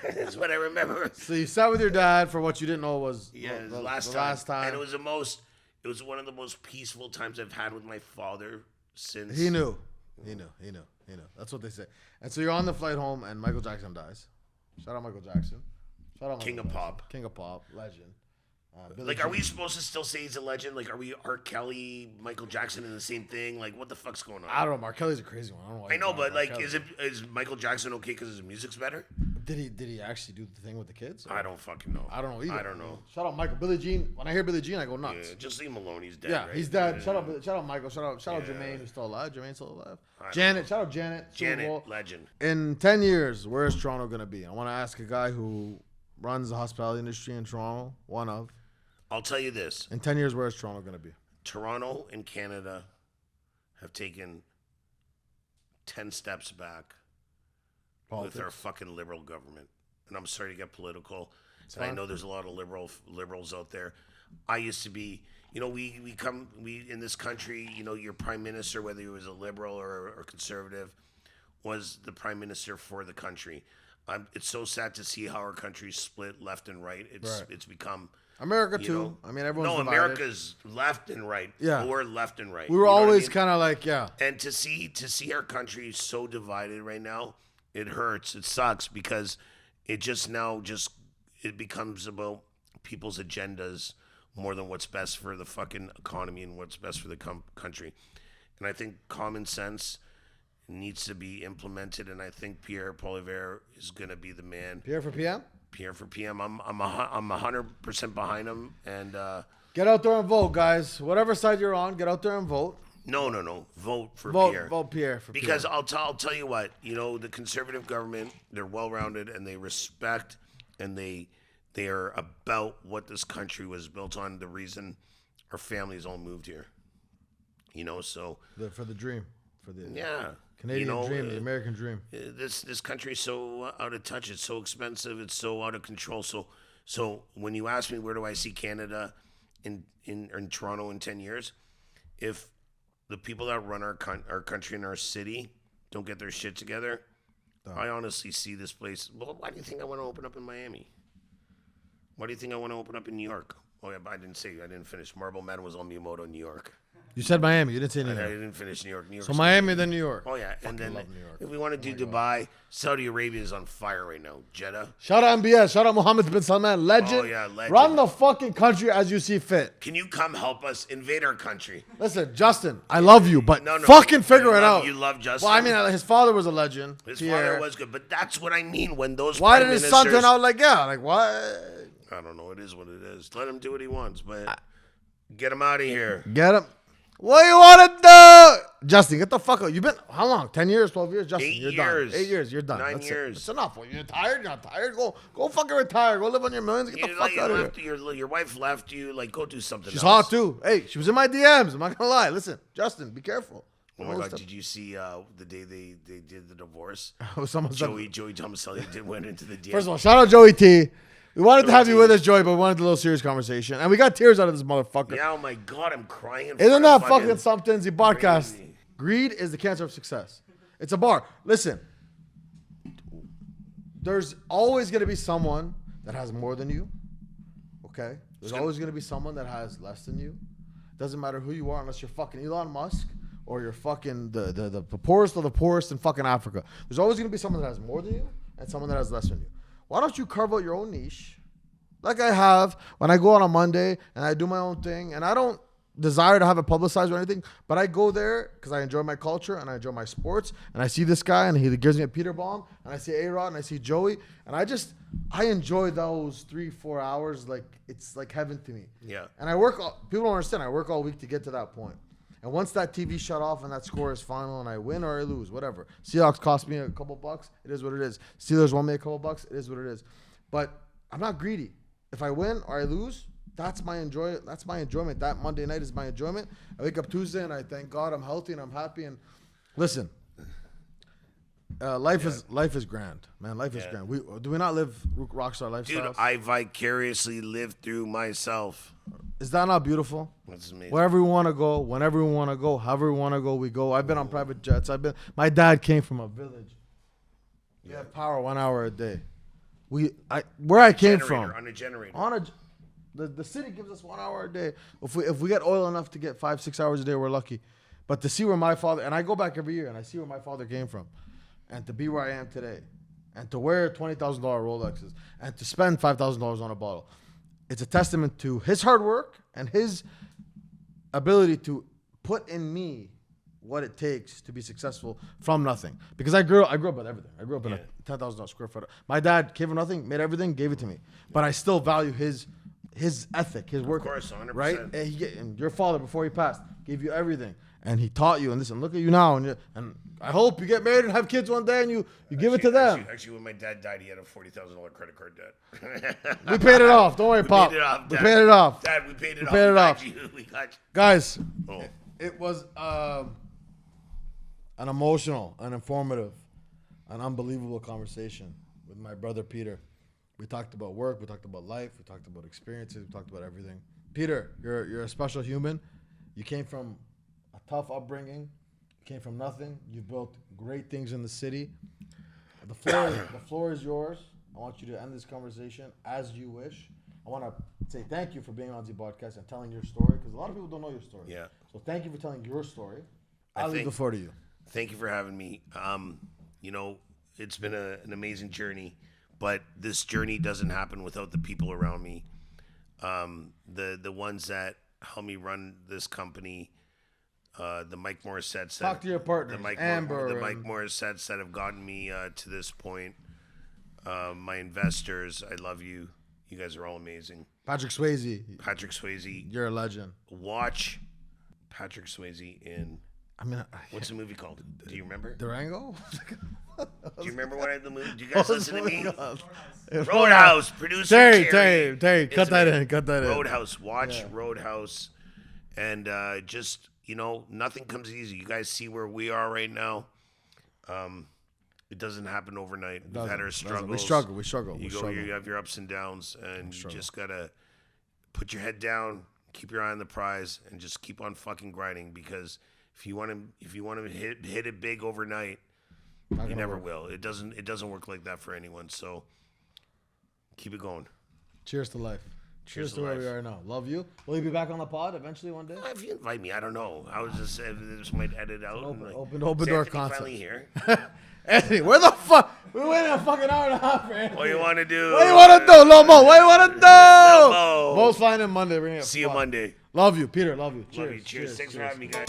Speaker 2: That's what I remember.
Speaker 1: So you sat with your dad for what you didn't know was
Speaker 2: the last time. And it was one of the most peaceful times I've had with my father since.
Speaker 1: He knew. That's what they say. And so you're on the flight home and Michael Jackson dies. Shout out Michael Jackson. Shout out
Speaker 2: King of Pop.
Speaker 1: King of Pop, legend.
Speaker 2: Are we supposed to still say he's a legend? Like, are we R. Kelly, Michael Jackson in the same thing? Like, what the fuck's going on?
Speaker 1: I don't know. R. Kelly's a crazy one. I don't know.
Speaker 2: I know, but like, is Michael Jackson okay because his music's better?
Speaker 1: Did he actually do the thing with the kids?
Speaker 2: Or? I don't fucking know.
Speaker 1: I don't know either.
Speaker 2: I don't know.
Speaker 1: Shout out Michael. Billie Jean. When I hear Billie Jean, I go nuts.
Speaker 2: Yeah, just leave him alone. He's dead.
Speaker 1: Yeah,
Speaker 2: right?
Speaker 1: he's dead. Shout out Michael. Shout out Jermaine, who's still alive. Jermaine's still alive. Janet. Shout out Janet.
Speaker 2: Janet, legend.
Speaker 1: In 10 years, where is Toronto gonna be? I want to ask a guy who runs the hospitality industry in Toronto. One of.
Speaker 2: I'll tell you this.
Speaker 1: In 10 years, where is Toronto going to be?
Speaker 2: Toronto and Canada have taken 10 steps back with our fucking liberal government. And I'm sorry to get political. And I know there's a lot of liberals out there. I used to be, we in this country, your prime minister, whether he was a liberal or conservative, was the prime minister for the country. It's so sad to see how our country's split left and right. It's become...
Speaker 1: America too. I mean, everyone's divided.
Speaker 2: America's left and right.
Speaker 1: Yeah,
Speaker 2: we're left and right.
Speaker 1: We were always kind of like, yeah.
Speaker 2: And to see our country so divided right now, it hurts. It sucks because it becomes about people's agendas more than what's best for the fucking economy and what's best for the country. And I think common sense needs to be implemented. And I think Pierre Poilievre is going to be the man.
Speaker 1: Pierre for PM.
Speaker 2: Pierre for PM. I'm 100% behind him, and
Speaker 1: get out there and vote, guys. Whatever side you're on, get out there and vote.
Speaker 2: No. Vote for Pierre.
Speaker 1: Vote Pierre for
Speaker 2: because
Speaker 1: Pierre.
Speaker 2: I'll tell you what. The conservative government, they're well-rounded and they respect and they are about what this country was built on. The reason our families all moved here. So
Speaker 1: for the dream,
Speaker 2: yeah.
Speaker 1: Canadian dream, the American dream.
Speaker 2: This country is so out of touch. It's so expensive. It's so out of control. So when you ask me where do I see Canada in Toronto in 10 years, if the people that run our country and our city don't get their shit together, I honestly see this place. Well, why do you think I want to open up in Miami? Why do you think I want to open up in New York? Oh yeah, but I didn't finish. Marble Mademoiselle Miyamoto, New York.
Speaker 1: You said Miami. You didn't say New York.
Speaker 2: I didn't finish New York.
Speaker 1: So Miami, then New York.
Speaker 2: Oh, yeah. And then if we want to do Dubai, Saudi Arabia is on fire right now. Jeddah.
Speaker 1: Shout out MBS. Shout out Mohammed bin Salman. Legend.
Speaker 2: Oh, yeah, legend.
Speaker 1: Run the fucking country as you see fit.
Speaker 2: Can you come help us invade our country?
Speaker 1: Listen, Justin, I love you, but fucking figure it out.
Speaker 2: You love Justin?
Speaker 1: Well, I mean, his father was a legend.
Speaker 2: His father was good, but that's what I mean when those
Speaker 1: Why did his son turn out like what?
Speaker 2: I don't know. It is what it is. Let him do what he wants, but get him out of here.
Speaker 1: Get him. What do you want to do? Justin, get the fuck out. You've been, how long? 10 years, 12 years? Justin, you're done. 8 years, you're done.
Speaker 2: 9 years.
Speaker 1: That's enough. You're tired? You're not tired? Go fucking retire. Go live on your millions. Get the fuck out of here.
Speaker 2: Your wife left you. Like, go do something
Speaker 1: She's
Speaker 2: else.
Speaker 1: hot, too. Hey, she was in my DMs. I'm not going to lie. Listen, Justin, be careful.
Speaker 2: Oh, my God. Did you see the day they did the divorce?
Speaker 1: Joey
Speaker 2: Tomaselli went into the DMs.
Speaker 1: First of all, shout out Joey T. We wanted to have you with us, Joey, but we wanted a little serious conversation. And we got tears out of this motherfucker.
Speaker 2: Yeah, oh my God, I'm crying.
Speaker 1: Isn't that fucking something? Zbodcast. Greed is the cancer of success. It's a bar. Listen, there's always going to be someone that has more than you. Okay? There's always going to be someone that has less than you. Doesn't matter who you are unless you're fucking Elon Musk or you're fucking the poorest of the poorest in fucking Africa. There's always going to be someone that has more than you and someone that has less than you. Why don't you carve out your own niche like I have when I go on a Monday and I do my own thing, and I don't desire to have it publicized or anything, but I go there because I enjoy my culture and I enjoy my sports, and I see this guy and he gives me a Peter bomb, and I see A-Rod and I see Joey, and I enjoy those 3-4 hours like it's like heaven to me.
Speaker 2: Yeah.
Speaker 1: And people don't understand, I work all week to get to that point. And once that TV shut off and that score is final and I win or I lose, whatever. Seahawks cost me a couple bucks, it is what it is. Steelers won me a couple bucks, it is what it is. But I'm not greedy. If I win or I lose, that's my enjoyment. That Monday night is my enjoyment. I wake up Tuesday and I thank God I'm healthy and I'm happy. And listen, life is grand, man. Life is grand. Do we not live rockstar lifestyles?
Speaker 2: Dude, I vicariously live through myself.
Speaker 1: Is that not beautiful?
Speaker 2: That's amazing.
Speaker 1: Wherever we want to go, whenever we want to go, however we want to go, we go. I've been on private jets. My dad came from a village. We have power 1 hour a day. Where I came from
Speaker 2: on a generator.
Speaker 1: The city gives us 1 hour a day. If we get oil enough to get 5-6 hours a day, we're lucky. But to see where my father, and I go back every year and I see where my father came from, and to be where I am today, and to wear $20,000 Rolexes, and to spend $5,000 on a bottle, it's a testament to his hard work and his ability to put in me what it takes to be successful from nothing. Because I grew up with everything. I grew up in a $10,000 square foot. My dad came from nothing, made everything, gave it to me. But I still value his ethic, his work.
Speaker 2: Of course, 100%.
Speaker 1: Right? And your father, before he passed, gave you everything. And he taught you. And listen, look at you now. And I hope you get married and have kids one day and you give it to them.
Speaker 2: Actually, when my dad died, he had a $40,000 credit card debt.
Speaker 1: We paid it off. Don't worry, Pop. We paid it off.
Speaker 2: Dad, we paid it off.
Speaker 1: We paid it off.
Speaker 2: We got you.
Speaker 1: Guys, it was an emotional, an informative, an unbelievable conversation with my brother Peter. We talked about work, we talked about life, we talked about experiences, we talked about everything. Peter, you're a special human. You came from a tough upbringing. You came from nothing. You built great things in the city. The floor is yours. I want you to end this conversation as you wish. I want to say thank you for being on Zbodcast and telling your story, because a lot of people don't know your story.
Speaker 2: Yeah.
Speaker 1: So thank you for telling your story. I'll leave the floor to you.
Speaker 2: Thank you for having me. It's been an amazing journey, but this journey doesn't happen without the people around me. The ones that help me run this company, the Mike Morissettes.
Speaker 1: Talk to your partners,
Speaker 2: the Mike Morissettes that have gotten me to this point. My investors, I love you. You guys are all amazing.
Speaker 1: Patrick Swayze.
Speaker 2: You're
Speaker 1: a legend.
Speaker 2: Watch Patrick Swayze in... what's the movie called? Do you remember?
Speaker 1: Durango?
Speaker 2: Do you remember what the movie? Do you guys listen to me? Roadhouse. Producer
Speaker 1: Terry, cut that in.
Speaker 2: Roadhouse. Watch Roadhouse. And just, nothing comes easy. You guys see where we are right now. It doesn't happen overnight. We've had our struggles.
Speaker 1: We struggle.
Speaker 2: You have your ups and downs, and you just gotta put your head down, keep your eye on the prize, and just keep on fucking grinding. Because if you want to hit it big overnight, you never will. It doesn't work like that for anyone. So keep it going.
Speaker 1: Cheers to life. Cheers to where we are now. Love you. Will you be back on the pod eventually one day?
Speaker 2: If you invite me, I don't know. I was just this might edit out.
Speaker 1: Open door concept.
Speaker 2: Finally here.
Speaker 1: Anthony, where the fuck? We waited a fucking hour and a half for Anthony.
Speaker 2: What you want to do?
Speaker 1: What you want to do, Lomo? What you want to do?
Speaker 2: Lomo.
Speaker 1: Mo's flying in Monday.
Speaker 2: See you Monday.
Speaker 1: Love you, Peter. Love you. Cheers.
Speaker 2: Love you. Cheers. Thanks for having me, guys.